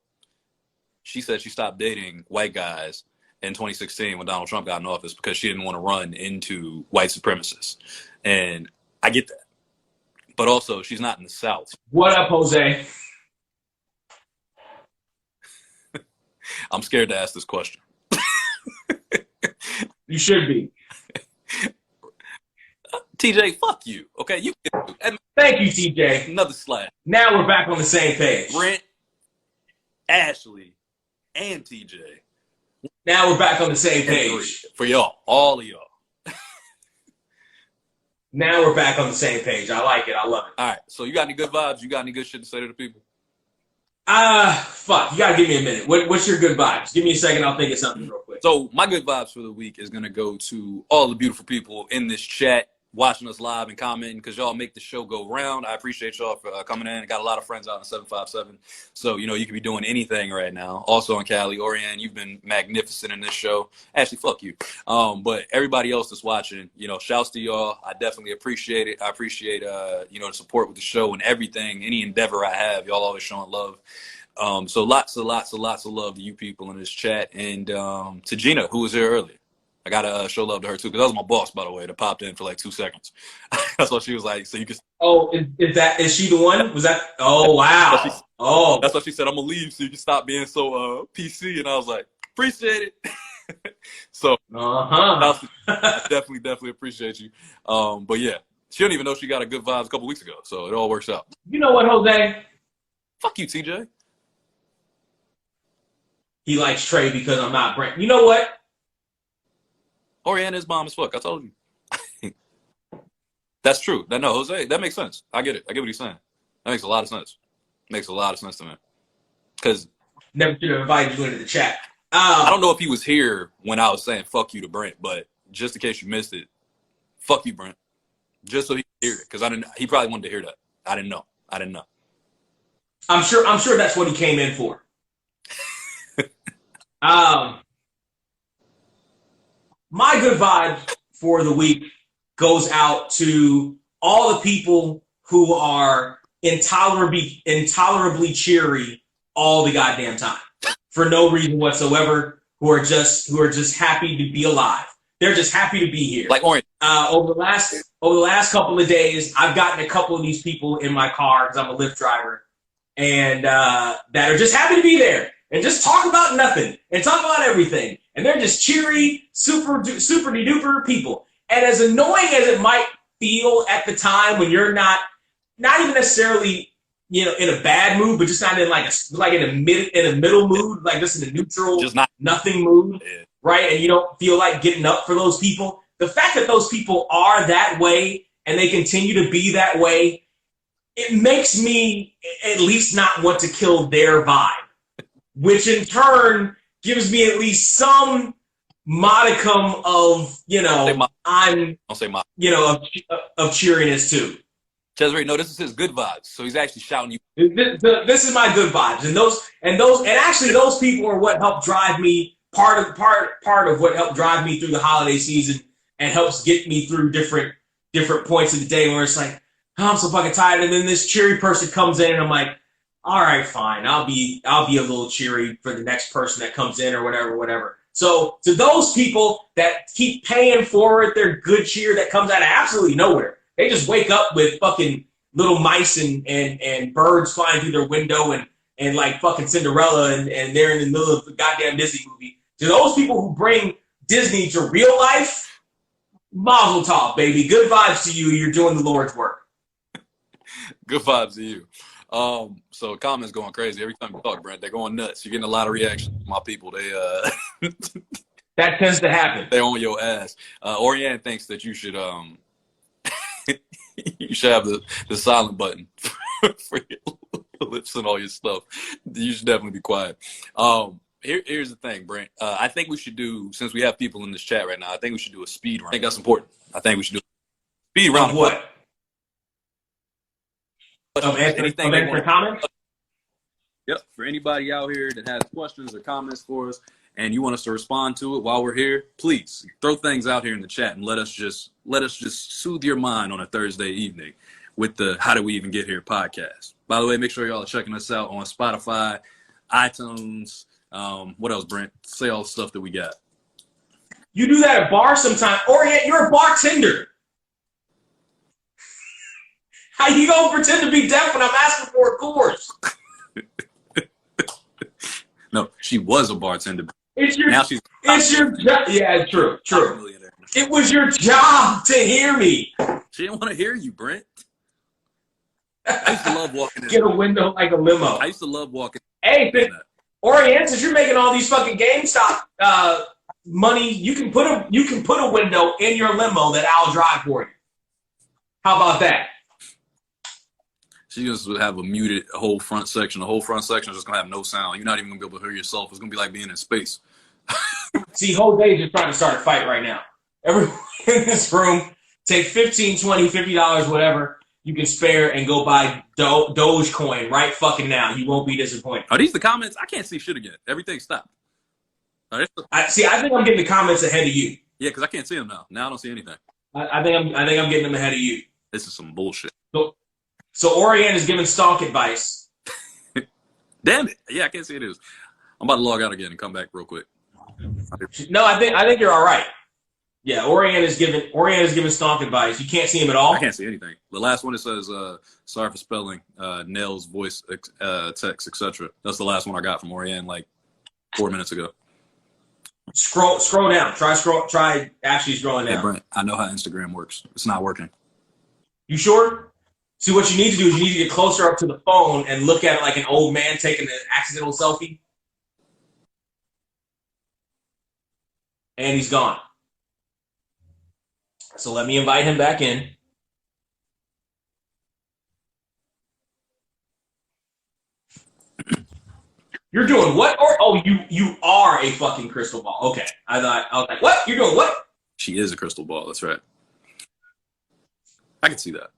she said she stopped dating white guys in 2016 when Donald Trump got in office because she didn't want to run into white supremacists. And I get that. but also she's not in the South. What up, Jose? I'm scared to ask this question. You should be. TJ, fuck you. Okay, you. Thank you, TJ. Another slap. Now we're back on the same page. Brent, Ashley, and TJ. Now we're back on the same And page. for y'all, all of y'all. Now we're back on the same page. I like it. I love it. All right. So you got any good vibes? You got any good shit to say to the people? Fuck. You gotta give me a minute. What's your good vibes? Give me a second. I'll think of something real quick. So my good vibes for the week is gonna go to all the beautiful people in this chat, watching us live and commenting, because y'all make the show go round. I appreciate y'all for coming in. I got a lot of friends out in 757. So, you know, you could be doing anything right now. Also in Cali, Oriane, you've been magnificent in this show. Actually, fuck you. But everybody else that's watching, you know, shouts to y'all. I definitely appreciate it. I appreciate, you know, the support with the show and everything, any endeavor I have. Y'all always showing love. So lots of love to you people in this chat. And to Gina, who was here earlier. I gotta show love to her too, because that was my boss, by the way, that popped in for like 2 seconds. That's what she was like. So you can. Oh, is she the one? Was that? Oh wow. Oh, that's what she said. I'm gonna leave so you can stop being so PC. And I was like, appreciate it. So I definitely appreciate you. But yeah, she didn't even know she got a good vibes a couple weeks ago, so it all works out. You know what, Jose? Fuck you, TJ. He likes Trey because I'm not Brent. You know what? Oriane is bomb as fuck. I told you. That's true. No, Jose, that makes sense. I get it. I get what he's saying. That makes a lot of sense. Makes a lot of sense to me. Because never should have invited you into the chat. I don't know if he was here when I was saying fuck you to Brent, but just in case you missed it, fuck you, Brent. Just so he could hear it, because he probably wanted to hear that. I didn't know. I'm sure that's what he came in for. My good vibe for the week goes out to all the people who are intolerably cheery all the goddamn time for no reason whatsoever, who are just happy to be alive. They're just happy to be here. Like Oriane. Over the last couple of days, I've gotten a couple of these people in my car because I'm a Lyft driver, and that are just happy to be there and just talk about nothing and talk about everything. And they're just cheery, super duper people. And as annoying as it might feel at the time when you're not even necessarily, you know, in a bad mood, but just not in in a middle mood, like just in a neutral, just nothing mood, yeah. Right? And you don't feel like getting up for those people. The fact that those people are that way and they continue to be that way, it makes me at least not want to kill their vibe, which in turn gives me at least some modicum of, you know, of cheeriness too. Cesare, no, this is his good vibes. So he's actually shouting you. This is my good vibes, and actually those people are what helped drive me. Part of what helped drive me through the holiday season and helps get me through different points of the day where it's like, oh, I'm so fucking tired, and then this cheery person comes in, and I'm like, all right, fine, I'll be a little cheery for the next person that comes in or whatever. So to those people that keep paying forward their good cheer that comes out of absolutely nowhere, they just wake up with fucking little mice and birds flying through their window and like fucking Cinderella and they're in the middle of the goddamn Disney movie. To those people who bring Disney to real life, mazel tov, baby. Good vibes to you. You're doing the Lord's work. Good vibes to you. So comments going crazy every time you talk, Brent. They're going nuts. You're getting a lot of reactions from my people. They that tends to happen. They're on your ass. Oriane thinks that you should you should have the silent button for your lips and all your stuff. You should definitely be quiet. Here's the thing, Brent. I think we should do, since we have people in this chat right now, I think we should do a speed round. I think that's important. I think we should do a speed round. Of what? Of answering comments? Yep. For anybody out here that has questions or comments for us and you want us to respond to it while we're here, please throw things out here in the chat and let us just soothe your mind on a Thursday evening with the How Did We Even Get Here podcast. By the way, make sure y'all are checking us out on Spotify, iTunes. What else, Brent? Say all the stuff that we got. You do that at bars sometime. Oriane, you're a bartender. How you gonna pretend to be deaf when I'm asking for a course? No, she was a bartender. Now she's it's your job. Yeah, true. It was your job to hear me. She didn't want to hear you, Brent. I used to love walking in. Get a window like a limo. I used to love walking. Hey, Orient, since you're making all these fucking GameStop money, you can put a window in your limo that I'll drive for you. How about that? She just would have a muted whole front section. The whole front section is just gonna have no sound. You're not even gonna be able to hear yourself. It's gonna be like being in space. See, Jose's just trying to start a fight right now. Everyone in this room, take $15, $20, $50, whatever you can spare, and go buy Dogecoin right fucking now. You won't be disappointed. Are these the comments? I can't see shit again. Everything stopped. I think I'm getting the comments ahead of you. Yeah, because I can't see them now. Now I don't see anything. I think I'm getting them ahead of you. This is some bullshit. So Oriane is giving stock advice. Damn it! Yeah, I can't see it. I'm about to log out again and come back real quick. No, I think you're all right. Yeah, Oriane is giving stock advice. You can't see him at all. I can't see anything. The last one it says, "Sorry for spelling, Nell's voice, text, etc." That's the last one I got from Oriane like 4 minutes ago. Scroll down. Try actually scrolling down. Hey Brent, I know how Instagram works. It's not working. You sure? See, what you need to do is you need to get closer up to the phone and look at it like an old man taking an accidental selfie. And he's gone. So let me invite him back in. You're doing what? You are a fucking crystal ball. Okay. I was like, what? You're doing what? She is a crystal ball. That's right. I can see that.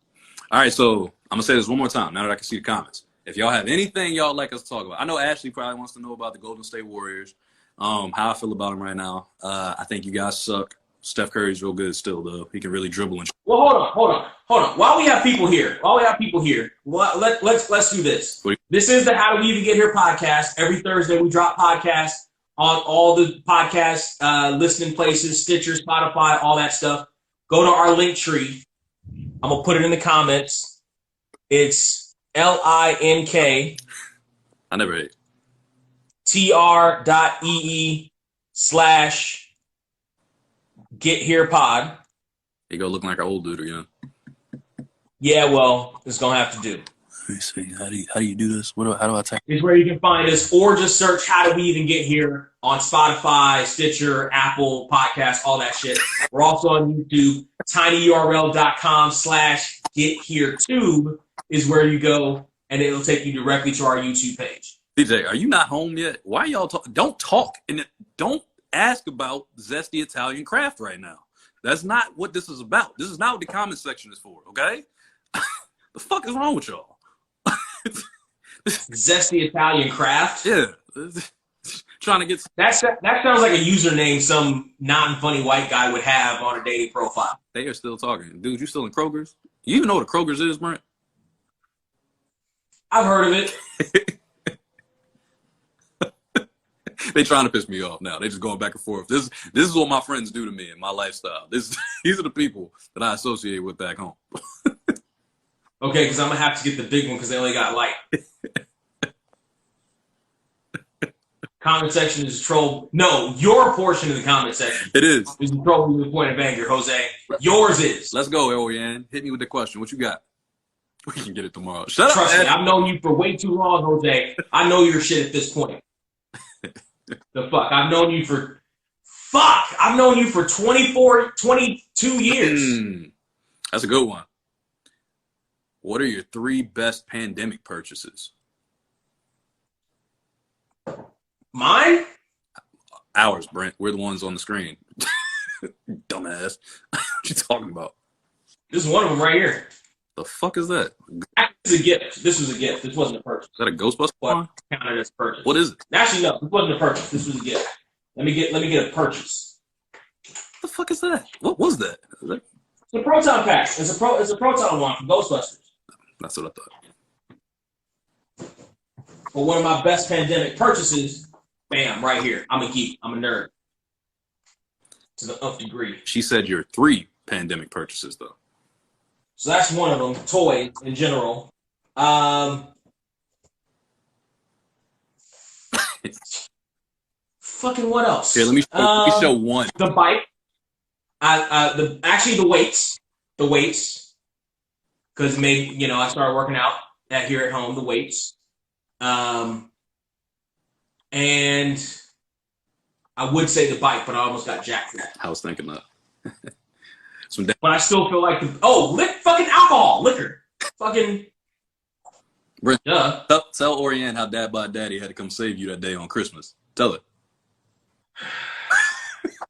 All right, so I'm going to say this one more time now that I can see the comments. If y'all have anything y'all like us to talk about, I know Ashley probably wants to know about the Golden State Warriors, how I feel about them right now. I think you guys suck. Steph Curry's real good still, though. He can really dribble. Well, hold on. While we have people here, let's do this. This is the How Do We Even Get Here podcast. Every Thursday we drop podcasts on all the podcast listening places, Stitcher, Spotify, all that stuff. Go to our link tree. I'm going to put it in the comments. It's LINK. I never ate. tr.ee/GetHerePod. You go looking like an old dude again. Yeah, well, it's going to have to do. Let me see. How do you do this? How do I type? Is where you can find us, or just search How Do We Even Get Here on Spotify, Stitcher, Apple Podcasts, all that shit. We're also on YouTube. tinyurl.com/getheretube is where you go, and it'll take you directly to our YouTube page. DJ, are you not home yet? Why y'all talk? Don't talk and don't ask about zesty Italian craft right now. That's not what this is about. This is not what the comment section is for, okay? The fuck is wrong with y'all? Zesty Italian craft? Yeah. Trying to get... That sounds like a username some non-funny white guy would have on a dating profile. They are still talking. Dude, you still in Kroger's? You even know what a Kroger's is, Brent? I've heard of it. They trying to piss me off now. They just going back and forth. This is what my friends do to me in my lifestyle. These are the people that I associate with back home. Okay, because I'm going to have to get the big one because they only got light. Comment section is troll. No, your portion of the comment section. It is. Is the troll with the point of anger, Jose. Yours is. Let's go, Oriane. Hit me with the question. What you got? We can get it tomorrow. Shut Trust up, me, I've known you for way too long, Jose. I know your shit at this point. The fuck? I've known you for 22 years. That's a good one. What are your 3 best pandemic purchases? Mine? Ours, Brent. We're the ones on the screen. Dumbass. What you talking about? This is one of them right here. The fuck is that? This is a gift. This was a gift. This wasn't a purchase. Is that a Ghostbuster one? Counted as a purchase. What is it? Actually, no. This wasn't a purchase. This was a gift. Let me get a purchase. What the fuck is that? What was that? It's a proton pack. It's a proton one from Ghostbusters. That's what I thought. But one of my best pandemic purchases, bam, right here. I'm a geek. I'm a nerd. To the nth degree. She said your 3 pandemic purchases, though. So that's one of them. Toys in general. Fucking what else? Here, let me show one. The bike. Actually the weights. The weights. Because maybe, I started working out here at home, the weights. And I would say the bike, but I almost got jacked for that. I was thinking that. But I still feel like fucking alcohol, liquor. Fucking Brent, duh. Tell Orianne how Dad by Daddy had to come save you that day on Christmas. Tell it.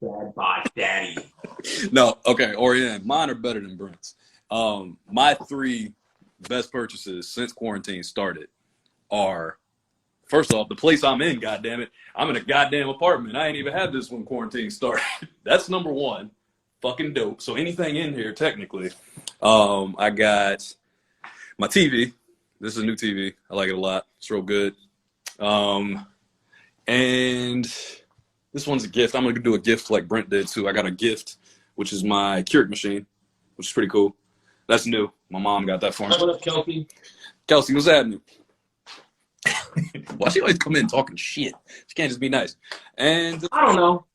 Dad by Daddy. No, okay, Orianne, mine are better than Brent's. My 3 best purchases since quarantine started are, first off, the place I'm in, goddammit. I'm in a goddamn apartment. I ain't even had this when quarantine started. That's number 1. Fucking dope. So anything in here, technically. I got my TV. This is a new TV. I like it a lot. It's real good. And this one's a gift. I'm going to do a gift like Brent did, too. I got a gift, which is my Keurig machine, which is pretty cool. That's new. My mom got that for me. What up, Kelsey? Kelsey, what's happening? Why she always come in talking shit? She can't just be nice. And I don't know.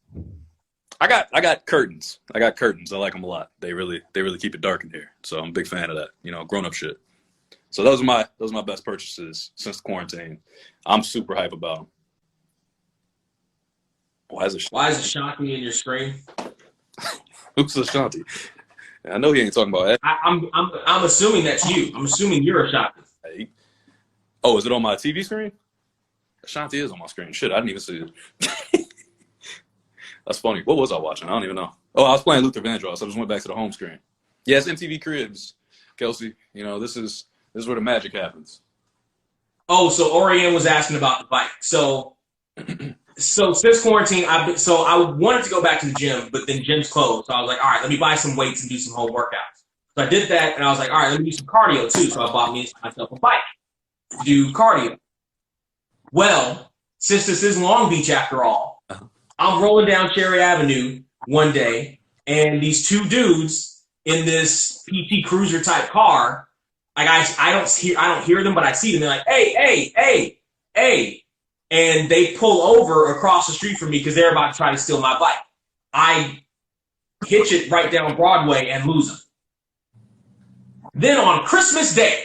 I got curtains. I got curtains. I like them a lot. They really keep it dark in here. So I'm a big fan of that. Grown up shit. So those are my best purchases since the quarantine. I'm super hype about them. Why is Ashanti in your screen? Who's Ashanti? I know he ain't talking about that. I'm assuming that's you. I'm assuming you're Ashanti. Hey. Oh, is it on my TV screen? Ashanti is on my screen. Shit, I didn't even see it. That's funny. What was I watching? I don't even know. Oh, I was playing Luther Vandross. I just went back to the home screen. Yeah, it's MTV Cribs, Kelsey. This is where the magic happens. Oh, so Orianne was asking about the bike. So since quarantine, I wanted to go back to the gym, but then gym's closed. So I was like, all right, let me buy some weights and do some home workouts. So I did that, and I was like, all right, let me do some cardio too. So I bought myself a bike to do cardio. Well, since this is Long Beach after all, I'm rolling down Cherry Avenue one day, and these 2 dudes in this PT Cruiser type car, like I don't hear them, but I see them. They're like, hey, and they pull over across the street from me because they're about to try to steal my bike. I hitch it right down Broadway and lose them. Then on Christmas Day,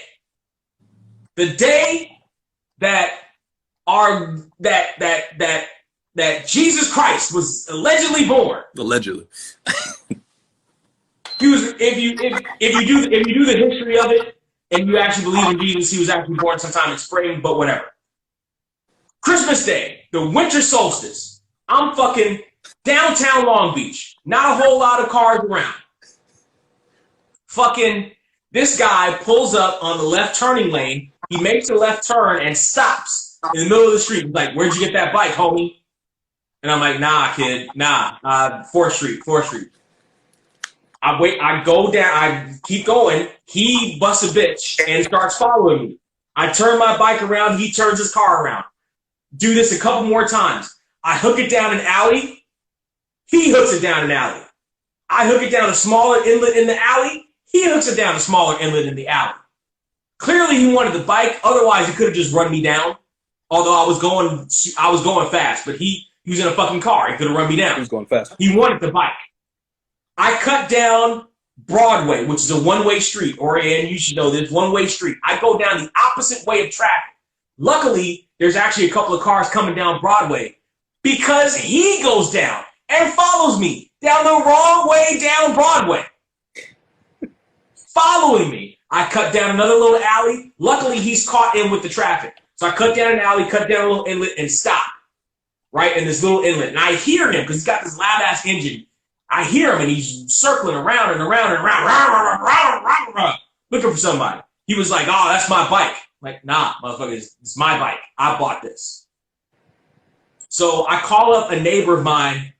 the day that Jesus Christ was allegedly born. Allegedly. He was. If you do the history of it, and you actually believe in Jesus, he was actually born sometime in spring. But whatever. Christmas Day, the winter solstice. I'm fucking downtown Long Beach. Not a whole lot of cars around. Fucking this guy pulls up on the left turning lane. He makes a left turn and stops in the middle of the street. He's like, "Where'd you get that bike, homie?" And I'm like, "Nah, kid, nah. 4th Street. I go down, I keep going. He busts a bitch and starts following me. I turn my bike around, he turns his car around. Do this a couple more times. I hook it down an alley. He hooks it down an alley. I hook it down a smaller inlet in the alley. He hooks it down a smaller inlet in the alley. Clearly he wanted the bike, otherwise he could have just run me down. Although I was going fast, but he was in a fucking car. He could have run me down. He was going fast. He wanted the bike. I cut down Broadway, which is a one-way street. Orianne, you should know this, one-way street. I go down the opposite way of traffic. Luckily, there's actually a couple of cars coming down Broadway because he goes down and follows me down the wrong way down Broadway. Following me. I cut down another little alley. Luckily, he's caught in with the traffic. So I cut down an alley, cut down a little inlet, and stop. Right in this little inlet. And I hear him because he's got this loud-ass engine. I hear him, and he's circling around and around and around, looking for somebody. He was like, "Oh, that's my bike." I'm like, nah, motherfucker, it's my bike. I bought this. So I call up a neighbor of mine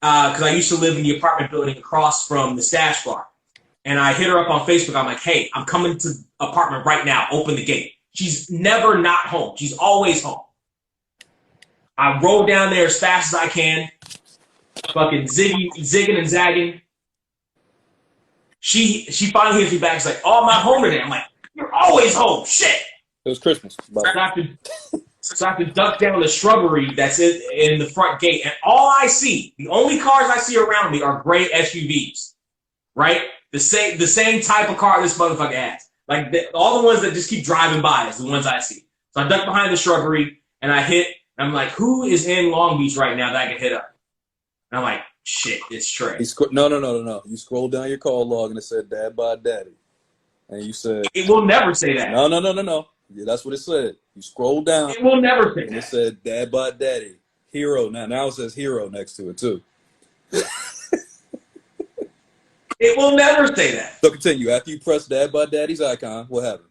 because I used to live in the apartment building across from the Stash Bar. And I hit her up on Facebook. I'm like, "Hey, I'm coming to the apartment right now. Open the gate." She's never not home. She's always home. I roll down there as fast as I can. Fucking zigging and zagging. she finally hits me back. She's like, "Oh, I'm not home today." I'm like, "You're always home, shit." It was Christmas. So I have to duck down the shrubbery that's in the front gate, and all I see, the only cars I see around me are gray SUVs, right? The same type of car this motherfucker has. Like all the ones that just keep driving by is the ones I see. So I duck behind the shrubbery and I hit. And I'm like, who is in Long Beach right now that I can hit up? And I'm like, shit, it's Trey. No. You scrolled down your call log and it said "Dad by Daddy," and you said, It will never say that. No. Yeah, that's what it said. You scrolled down. It will never say and that. it said "Dad by Daddy." Hero. Now it says Hero next to it too. It will never say that. So continue. After you press Dad by Daddy's icon, what happened?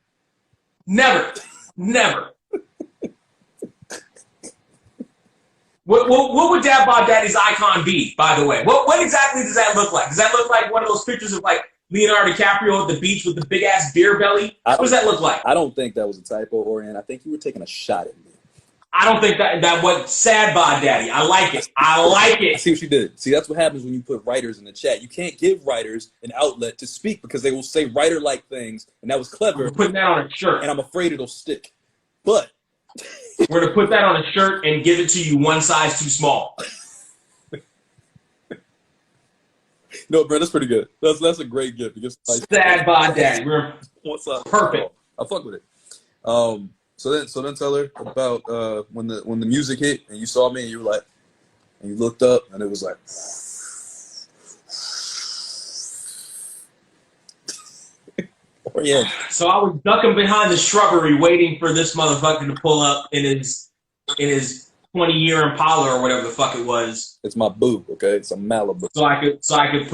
Never. What would Dad by Daddy's icon be, by the way? What exactly does that look like? Does that look like one of those pictures of like Leonardo DiCaprio at the beach with the big ass beer belly? What does that look like? I don't think that was a typo, Orion. I think you were taking a shot at me. I don't think that what Sad Bod Daddy. I like it. I see what you did. See, that's what happens when you put writers in the chat. You can't give writers an outlet to speak because they will say writer-like things, and that was clever. We're putting that on a shirt. And I'm afraid it'll stick. But we're gonna put that on a shirt and give it to you one size too small. No, bro, that's pretty good. That's a great gift. Sad Bod Daddy. What's up? Perfect. I fuck with it. So then tell her about when the music hit and you saw me and you were like, and you looked up and it was like, oh yeah. So I was ducking behind the shrubbery waiting for this motherfucker to pull up in his 20-year Impala or whatever the fuck it was. It's my boo, okay? It's a Malibu. So I could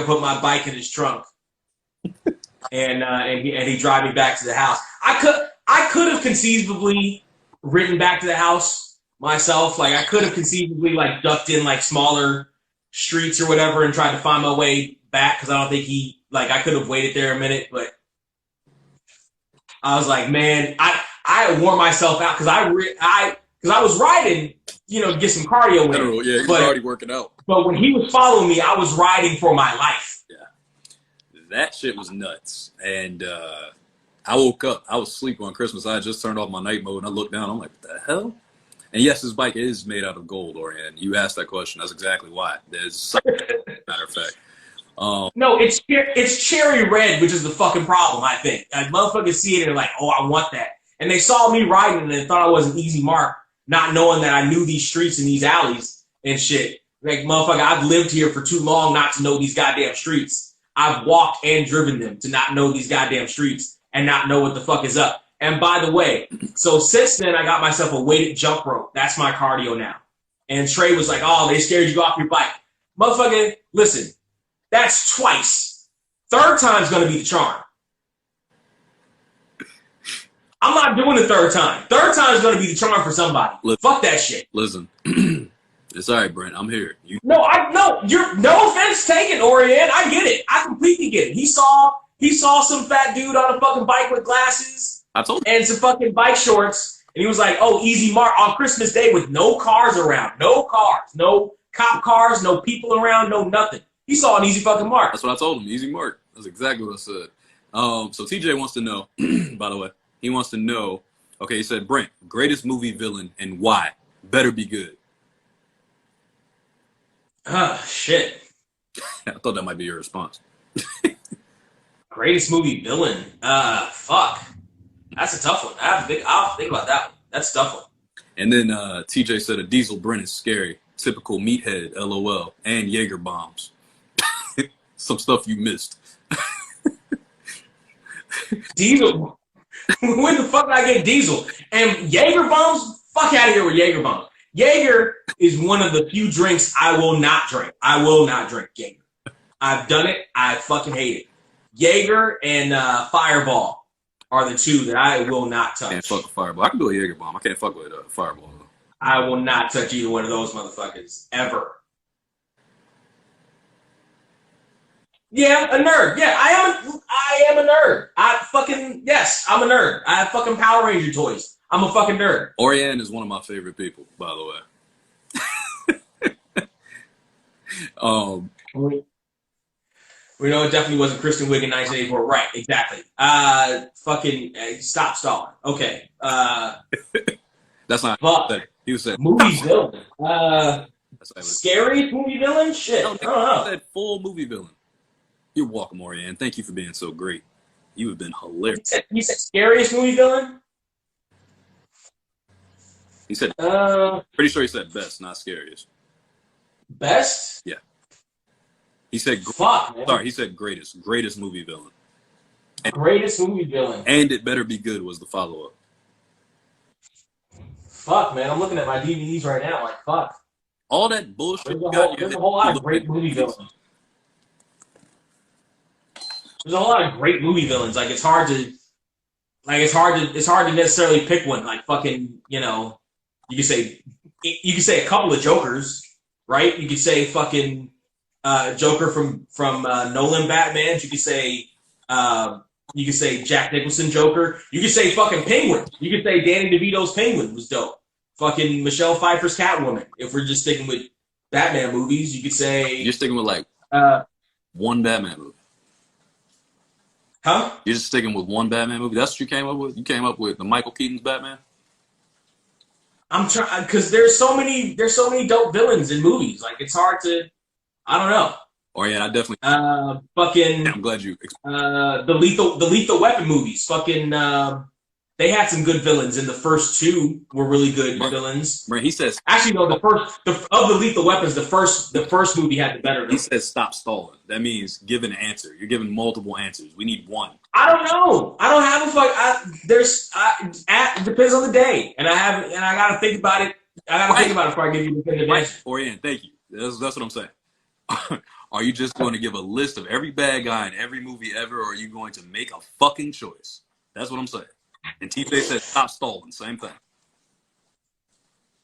put my bike in his trunk, and he drive me back to the house. I could have conceivably ridden back to the house myself. Like I could have conceivably like ducked in like smaller streets or whatever and tried to find my way back because I don't think I could have waited there a minute, but I was like, man, I wore myself out because I was riding, to get some cardio in. Yeah, he was already working out. But when he was following me, I was riding for my life. Yeah, that shit was nuts. And I woke up. I was asleep on Christmas. I had just turned off my night mode, and I looked down. I'm like, what the hell? And yes, his bike is made out of gold, Orion. You asked that question. That's exactly why. There's matter of fact. No, it's cherry red, which is the fucking problem, I think. Motherfuckers see it and they're like, oh, I want that. And they saw me riding and they thought I was an easy mark, not knowing that I knew these streets and these alleys and shit. Like, motherfucker, I've lived here for too long not to know these goddamn streets. I've walked and driven them to not know these goddamn streets and not know what the fuck is up. And by the way, so since then, I got myself a weighted jump rope. That's my cardio now. And Trey was like, oh, they scared you off your bike. Motherfucker, listen, that's twice. Third time's going to be the charm. I'm not doing the third time. Third time's going to be the charm for somebody. Fuck that shit. Listen, it's all right, Brent. I'm here. No offense taken, Orion. I get it. I completely get it. He saw some fat dude on a fucking bike with glasses and some fucking bike shorts, and he was like, "Oh, easy mark on Christmas Day with no cars around, no cars, no cop cars, no people around, no nothing." He saw an easy fucking mark. That's what I told him. Easy mark. That's exactly what I said. So TJ wants to know. By the way, he wants to know. Okay, he said, Brent, greatest movie villain and why? Better be good. Shit. I thought that might be your response. Greatest movie villain. Fuck. That's a tough one. I'll think about that one. That's a tough one. And then TJ said a diesel Brent is scary. Typical meathead, LOL, and Jaeger bombs. Some stuff you missed. Diesel. When the fuck did I get Diesel? And Jaeger bombs? Fuck out of here with Jaeger bombs. Jaeger is one of the few drinks I will not drink. I will not drink Jaeger. I've done it. I fucking hate it. Jaeger and Fireball are the two that I will not touch. Can't fuck with Fireball. I can do a Jaeger bomb. I can't fuck with Fireball. I will not touch either one of those motherfuckers ever. Yeah, a nerd. Yeah, I am a nerd. Yes, I'm a nerd. I have fucking Power Ranger toys. I'm a fucking nerd. Orion is one of my favorite people, by the way. We know it definitely wasn't Kristen Wiig in 1984. Right, exactly. Stop stalling. Okay. That's not Fuck. that he was saying. Movie villain. That's not what- Scariest movie villain? Shit. No, I don't know. he said full movie villain. You're welcome, Orianne. Thank you for being so great. You have been hilarious. You said scariest movie villain? He said, pretty sure he said best, not scariest. Best? Yeah. He said, Fuck, man. sorry, he said greatest movie villain. Greatest movie villain. And it better be good was the follow up. Fuck, man. I'm looking at my DVDs right now. Like, fuck. All that bullshit. There's a whole lot of great movie villains. There's a whole lot of great movie villains. Like, it's hard to necessarily pick one. Like, fucking, you know, you could say a couple of Jokers, right? You could say fucking Joker from Nolan Batman. You could say Jack Nicholson Joker. You could say fucking Penguin. You could say Danny DeVito's Penguin was dope. Fucking Michelle Pfeiffer's Catwoman. If we're just sticking with Batman movies, you could say You're sticking with like one Batman movie. Huh? You're just sticking with one Batman movie. That's what you came up with. You came up with the Michael Keaton's Batman. I'm trying because there's so many dope villains in movies. Like it's hard to, I don't know. Or yeah, I definitely. Fucking. I'm glad you. The Lethal Weapon movies. Fucking. They had some good villains, and the first two were really good villains. He says. Actually, no. Of the Lethal Weapons, the first movie had the better. He says, "Stop stalling." That means give an answer. You're giving multiple answers. We need one. I don't know. I don't have a fuck. It depends on the day, and I gotta think about it. I gotta think about it before I give you the definitive answer. Orianne, thank you. That's what I'm saying. Are you just going to give a list of every bad guy in every movie ever, or are you going to make a fucking choice? That's what I'm saying. And TJ said, "Stop stalling." Same thing.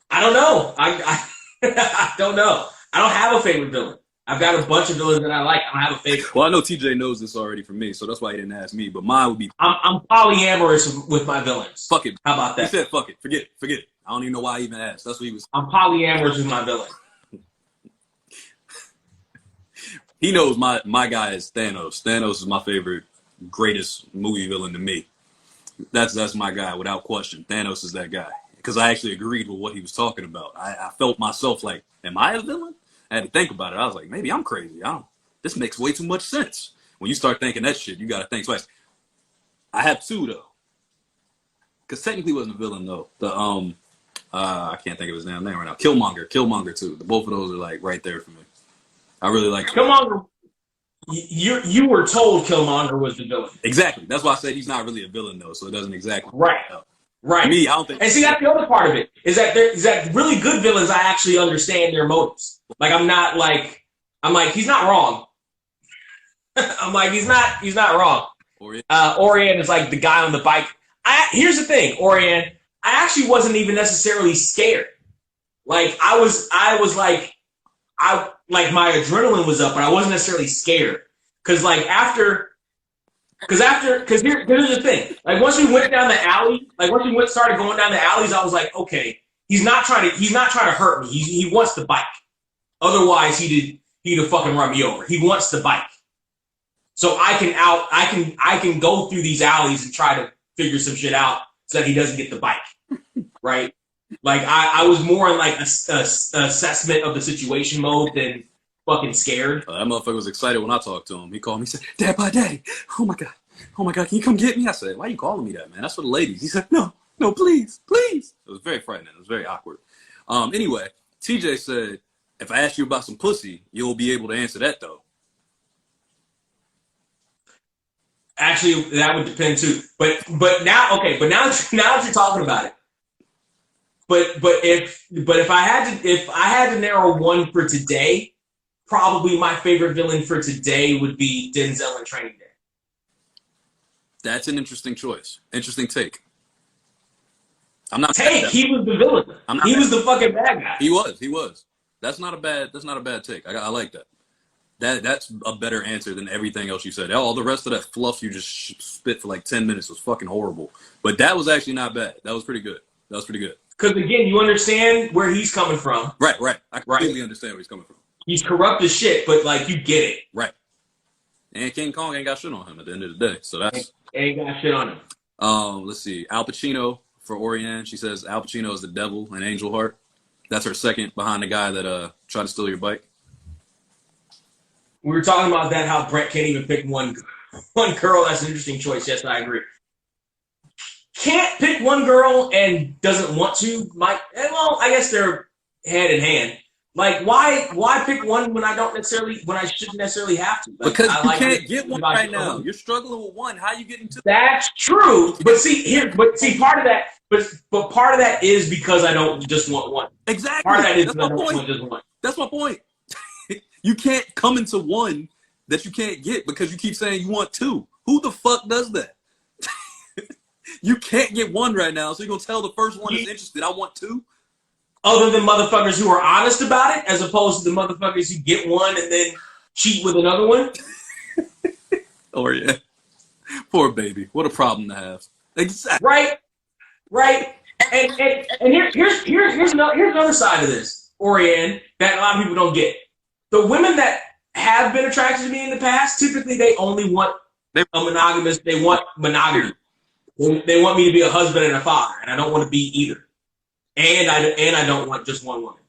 I don't know. I don't know. I don't have a favorite villain. I've got a bunch of villains that I like. I don't have a favorite. Well, I know TJ knows this already from me, so that's why he didn't ask me. But mine would be. I'm polyamorous with my villains. Fuck it. How about that? He said, "Fuck it. Forget it. I don't even know why I even asked." That's what he was. I'm polyamorous with my villain. He knows my guy is Thanos. Thanos is my favorite, greatest movie villain to me. That's my guy without question. Thanos is that guy because I actually agreed with what he was talking about. I felt myself like, am I a villain? I had to think about it. I was like, maybe I'm crazy. This makes way too much sense. When you start thinking that shit, you got to think twice. I have two though, because technically he wasn't a villain though. The I can't think of his damn name right now. Killmonger too. Both of those are like right there for me. I really like Killmonger. You were told Killmonger was the villain. Exactly. That's why I said he's not really a villain though, so it doesn't exactly. Right. Right. Me, I don't think. And see, that's the other part of it is that really good villains. I actually understand their motives. Like I'm like he's not wrong. I'm like he's not wrong. Orianne is like the guy on the bike. Here's the thing, Orianne. I actually wasn't even necessarily scared. Like I was like my adrenaline was up, but I wasn't necessarily scared. Here's the thing. Like once we went down the alley, started going down the alleys, I was like, okay, he's not trying to hurt me. He wants the bike. Otherwise he'd have fucking run me over. He wants the bike. So I can go through these alleys and try to figure some shit out so that he doesn't get the bike. Right? Like I was more in like a assessment of the situation mode than fucking scared. That motherfucker was excited when I talked to him. He called me. He said, "Dad, by daddy. Oh my god, can you come get me?" I said, "Why are you calling me that, man? That's for the ladies." He said, "No, please." It was very frightening. It was very awkward. Anyway, TJ said, "If I ask you about some pussy, you'll be able to answer that though." Actually, that would depend too. But now that you're talking about it. But if I had to narrow one for today, probably my favorite villain for today would be Denzel in Training Day. That's an interesting choice. Interesting take. I'm not he was the villain. He was the fucking bad guy. He was. That's not a bad take. I like that. That's a better answer than everything else you said. All the rest of that fluff you just spit for like 10 minutes was fucking horrible. But that was actually not bad. That was pretty good. Because again, you understand where he's coming from. Right. I completely understand where he's coming from. He's corrupt as shit, but like you get it. Right. And King Kong ain't got shit on him at the end of the day. So that's Ain't got shit on him. let's see. Al Pacino for Oriane. She says Al Pacino is the devil in Angel Heart. That's her second behind the guy that tried to steal your bike. We were talking about that, how Brett can't even pick one girl. That's an interesting choice. Yes, I agree. Can't pick one girl and doesn't want to. Well, I guess they're hand in hand. Like, why pick one when I shouldn't necessarily have to? Like, Because you like can't get one right now. You're struggling with one. How are you getting two? That's true. But part of that, but part of that is because I don't just want one. Exactly. Part of that is That's because I my don't point. want just one. That's my point. You can't come into one that you can't get because you keep saying you want two. Who the fuck does that? You can't get one right now, so you're going to tell the first one that's interested, I want two? Other than motherfuckers who are honest about it, as opposed to the motherfuckers who get one and then cheat with another one. Or yeah. Poor baby. What a problem to have. Exactly. Right. And here's another side of this, Oriane, that a lot of people don't get. The women that have been attracted to me in the past, typically they only want a monogamous. They want monogamy. They want me to be a husband and a father, and I don't want to be either. And I don't want just one woman.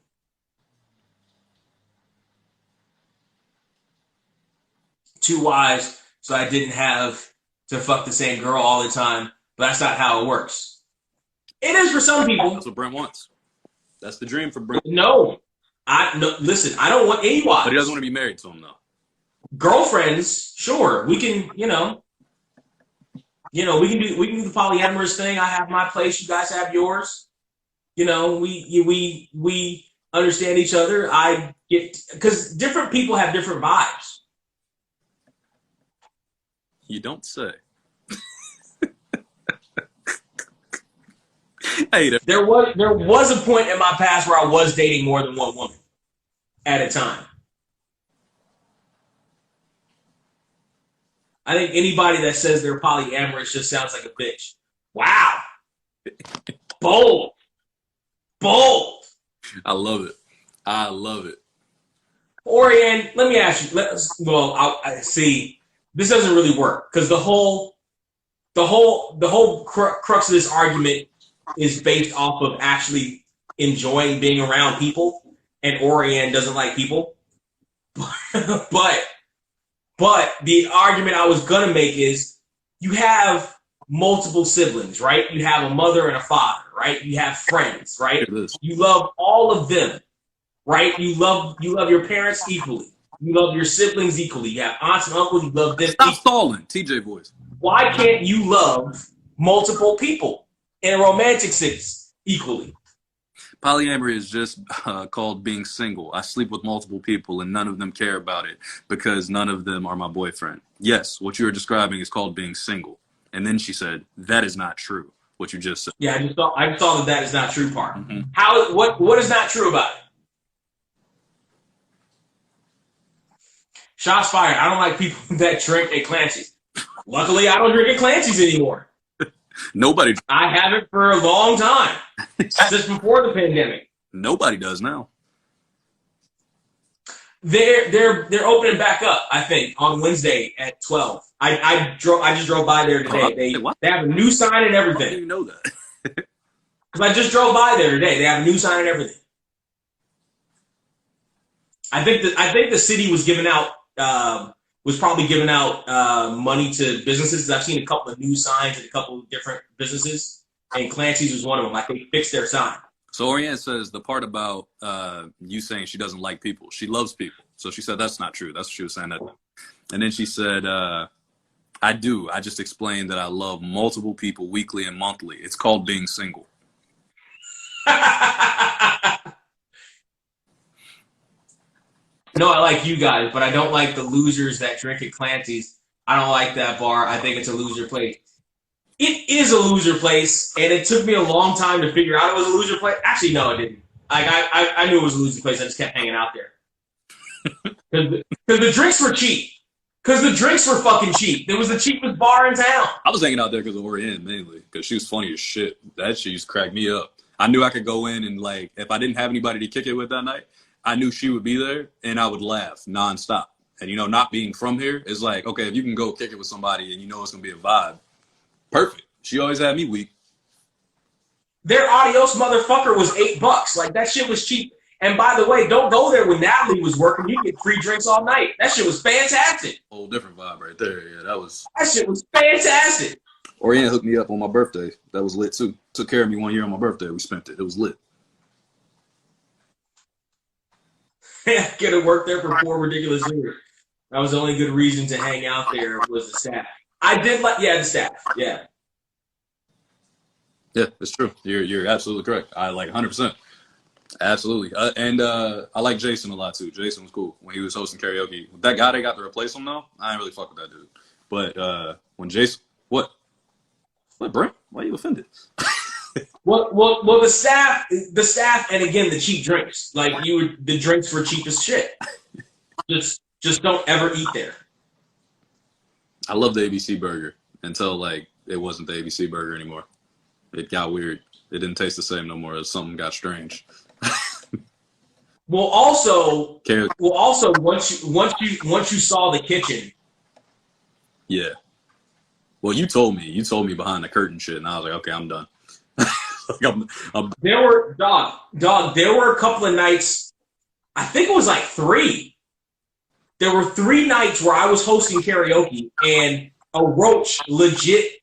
Too wise, so I didn't have to fuck the same girl all the time. But that's not how it works. It is for some people. That's what Brent wants. That's the dream for Brent. No, listen, I don't want any wives. But he doesn't want to be married to him, though. Girlfriends, sure. We can, we can do the polyamorous thing. I have my place, you guys have yours. We understand each other. I get, because different people have different vibes. You don't say. Hey, there was a point in my past where I was dating more than one woman at a time. I think anybody that says they're polyamorous just sounds like a bitch. Wow. Bold. I love it. Oriane, let me ask you. I see. This doesn't really work because the whole crux of this argument is based off of actually enjoying being around people, and Oriane doesn't like people. But the argument I was gonna make is you have multiple siblings, right? You have a mother and a father, right? You have friends, right? You love all of them, right? You love your parents equally. You love your siblings equally. You have aunts and uncles. You love them. Stop stalling, TJ voice. Why can't you love multiple people in a romantic sense equally? Polyamory is just called being single. I sleep with multiple people and none of them care about it because none of them are my boyfriend. Yes, what you are describing is called being single. And then she said, that is not true, what you just said. Yeah, I just saw that is not true part. Mm-hmm. What is not true about it? Shots fired. I don't like people that drink at Clancy's. Luckily, I don't drink at Clancy's anymore. Nobody. I haven't for a long time, since before the pandemic. Nobody does now. They're opening back up, I think, on Wednesday at 12. I just drove by there today. They have a new sign and everything. How do you know that? Because I just drove by there today. They have a new sign and everything. I think the city was probably giving out money to businesses. I've seen a couple of new signs at a couple of different businesses, and Clancy's was one of them. Like, they fixed their sign. So Oriane says the part about you saying she doesn't like people. She loves people. So she said that's not true. That's what she was saying. And then she said, I do. I just explained that I love multiple people weekly and monthly. It's called being single. No, I like you guys, but I don't like the losers that drink at Clancy's. I don't like that bar. I think it's a loser place. It is a loser place, and it took me a long time to figure out it was a loser place. Actually, no, it didn't. I knew it was a loser place. I just kept hanging out there. Because the drinks were cheap. Because the drinks were fucking cheap. It was the cheapest bar in town. I was hanging out there because of Oriane, mainly. Because she was funny as shit. That shit used to crack me up. I knew I could go in and, like, if I didn't have anybody to kick it with that night, I knew she would be there, and I would laugh nonstop. And, you know, not being from here is like, okay, if you can go kick it with somebody and you know it's going to be a vibe, perfect. She always had me weak. Their adios motherfucker was $8. Like, that shit was cheap. And by the way, don't go there when Natalie was working. You get free drinks all night. That shit was fantastic. Whole different vibe right there. Yeah, That shit was fantastic. Orion hooked me up on my birthday. That was lit too. Took care of me 1 year on my birthday. We spent it. It was lit. I could have worked there for 4 ridiculous years. That was the only good reason to hang out there was the staff. I did like, the staff. Yeah. Yeah, it's true. You're absolutely correct. I like 100%. Absolutely. And I like Jason a lot too. Jason was cool when he was hosting karaoke. That guy they got to replace him now, I ain't really fuck with that dude. But when Jason, what, Brent? Why are you offended? Well, the staff, and again the cheap drinks. Like the drinks were cheap as shit. Just don't ever eat there. I love the ABC burger until like it wasn't the ABC burger anymore. It got weird. It didn't taste the same no more. Something got strange. Well, also, once you saw the kitchen. Yeah. Well, you told me behind the curtain shit, and I was like, okay, I'm done. There were there were a couple of nights. I think it was like 3. There were 3 nights where I was hosting karaoke, and a roach, legit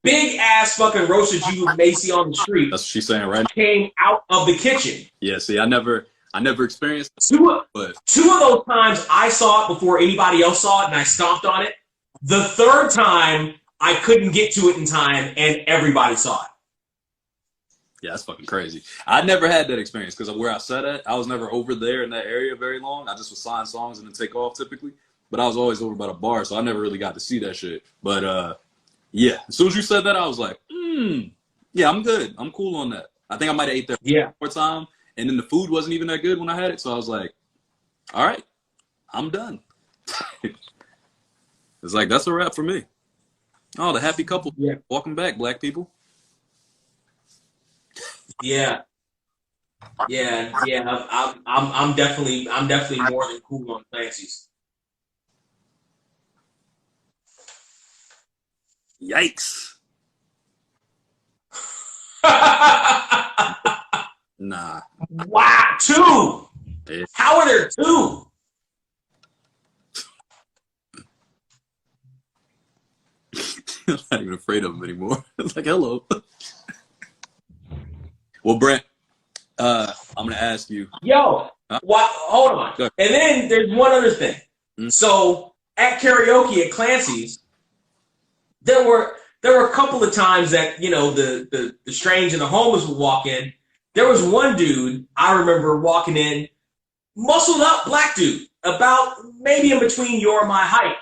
big ass fucking roach that you may see on the street. That's what she's saying, right? Came out of the kitchen. Yeah. See, I never experienced it, 2 of but 2 of those times I saw it before anybody else saw it, and I stomped on it. The 3rd time I couldn't get to it in time, and everybody saw it. yeah, that's fucking crazy. I never had that experience because of where I sat at. I was never over there in that area very long. I just would sign songs and then take off typically. But I was always over by the bar, so I never really got to see that shit. But yeah, as soon as you said that, I was like, yeah, I'm good. I'm cool on that. I think I might have ate there one more time, and then the food wasn't even that good when I had it. So I was like, all right, I'm done. It's like, that's a wrap for me. Oh, the happy couple. Yeah. Welcome back, black people. Yeah. I'm definitely more than cool on Clancy's. Yikes. Nah. Wow, 2. Yeah. How are there 2? I'm not even afraid of him anymore. It's like, hello. Well, Brent, I'm gonna ask you. Yo, what? Hold on. Go ahead. And then there's one other thing. So at karaoke at Clancy's, there were a couple of times that, you know, the strange and the homeless would walk in. There was one dude I remember walking in, muscled up black dude, about maybe in between your and my height.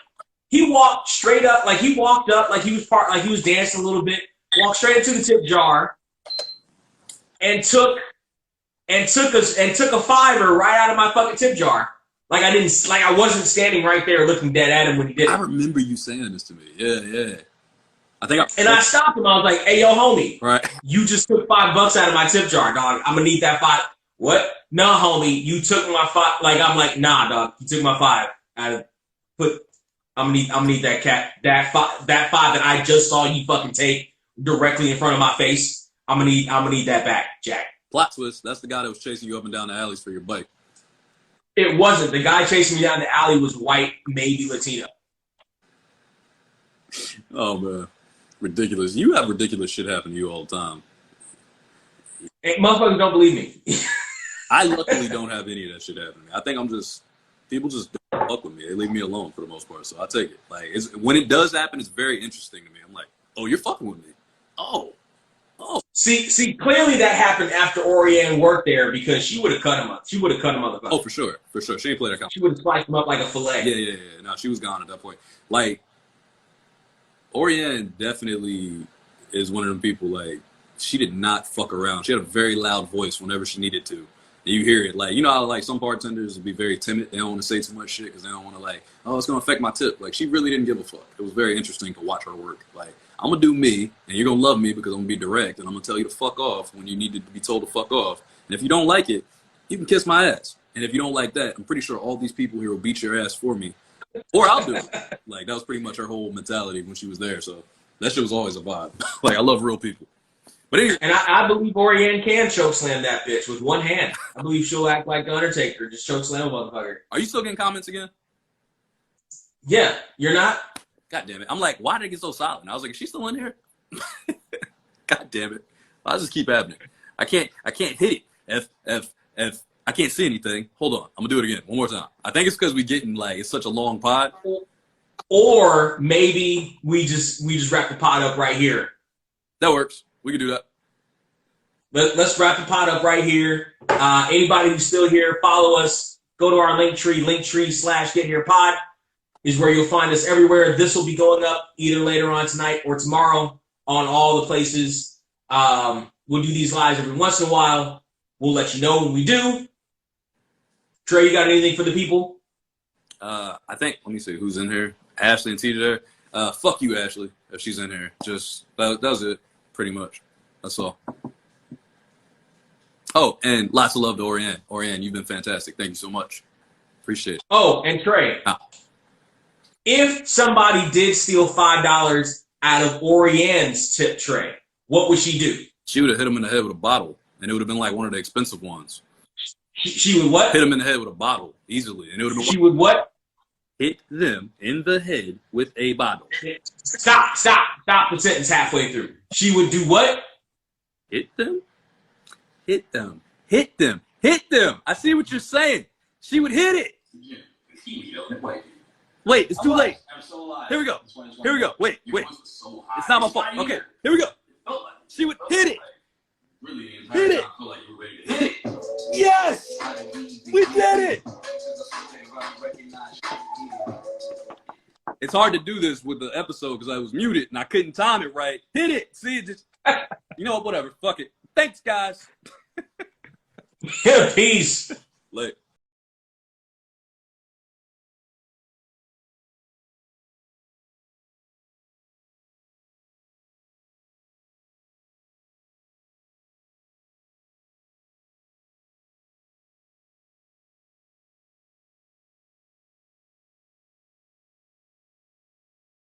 He walked straight up, like he walked up, like he was dancing a little bit, walked straight into the tip jar, and took a $5 right out of my fucking tip jar. Like I wasn't standing right there looking dead at him when he did it. I remember you saying this to me. Yeah. I stopped him. I was like, "Hey, yo, homie, right. You just took $5 out of my tip jar, dog. I'm gonna need that 5. What? No, homie, you took my 5. Like I'm like, nah, dog. You took my 5. I'm gonna need that 5 that I just saw you fucking take directly in front of my face. I'm gonna need that back, Jack." Plot twist. That's the guy that was chasing you up and down the alleys for your bike. It wasn't. The guy chasing me down the alley was white, maybe Latino. Oh man, ridiculous. You have ridiculous shit happen to you all the time. Hey, motherfuckers don't believe me. I luckily don't have any of that shit happen to me. I think people just don't fuck with me. They leave me alone for the most part, so I take it. Like when it does happen, it's very interesting to me. I'm like, oh, you're fucking with me. Oh. See, clearly that happened after Orianne worked there because she would have cut him up. She would have cut him up. Oh, for sure. She ain't played that. She would have sliced him up like a fillet. Yeah. No, she was gone at that point. Like, Orianne definitely is one of them people, like, she did not fuck around. She had a very loud voice whenever she needed to. And you hear it. Like, you know how, like, some bartenders will be very timid. They don't want to say too much shit because they don't want to, like, oh, it's going to affect my tip. Like, she really didn't give a fuck. It was very interesting to watch her work. Like, I'm going to do me, and you're going to love me because I'm going to be direct, and I'm going to tell you to fuck off when you need to be told to fuck off. And if you don't like it, you can kiss my ass. And if you don't like that, I'm pretty sure all these people here will beat your ass for me Or I'll do it. Like, that was pretty much her whole mentality when she was there. So that shit was always a vibe. Like, I love real people. But anyway. And I believe Orianne can chokeslam that bitch with one hand. I believe she'll act like the Undertaker, just chokeslam a motherfucker. Are you still getting comments again? Yeah, you're not? God damn it. I'm like, why did it get so silent? And I was like, is she still in here? God damn it. I'll just keep having it. I can't hit it. If I can't see anything. Hold on. I'm gonna do it again. One more time. I think it's because we getting like it's such a long pod. Or maybe we just wrap the pod up right here. That works. We can do that. Let's wrap the pod up right here. Anybody who's still here, follow us. Go to our linktree/GetHerePod is where you'll find us everywhere. This will be going up either later on tonight or tomorrow on all the places. We'll do these lives every once in a while. We'll let you know when we do. Trey, you got anything for the people? I think, let me see who's in here. Ashley and TJ there. Fuck you, Ashley, if she's in here. Just, that was it, pretty much. That's all. Oh, and lots of love to Orianne. Orianne, you've been fantastic. Thank you so much. Appreciate it. Oh, and Trey, if somebody did steal $5 out of Orianne's tip tray, what would she do? She would have hit him in the head with a bottle, and it would have been like one of the expensive ones. She would what? Hit him in the head with a bottle, easily. And it would have been She would what? hit them in the head with a bottle. Stop the sentence halfway through. She would do what? Hit them? Hit them. Hit them. Hit them. I see what you're saying. She would hit it. Wait, it's too late. Here we go. Here we go. Wait. It's not my fault. Okay, here we go. She would hit it. Hit it. Hit it. Yes! We did it! It's hard to do this with the episode because I was muted and I couldn't time it right. Hit it! See, just, you know what? Whatever. Fuck it. Thanks, guys. Peace. Late.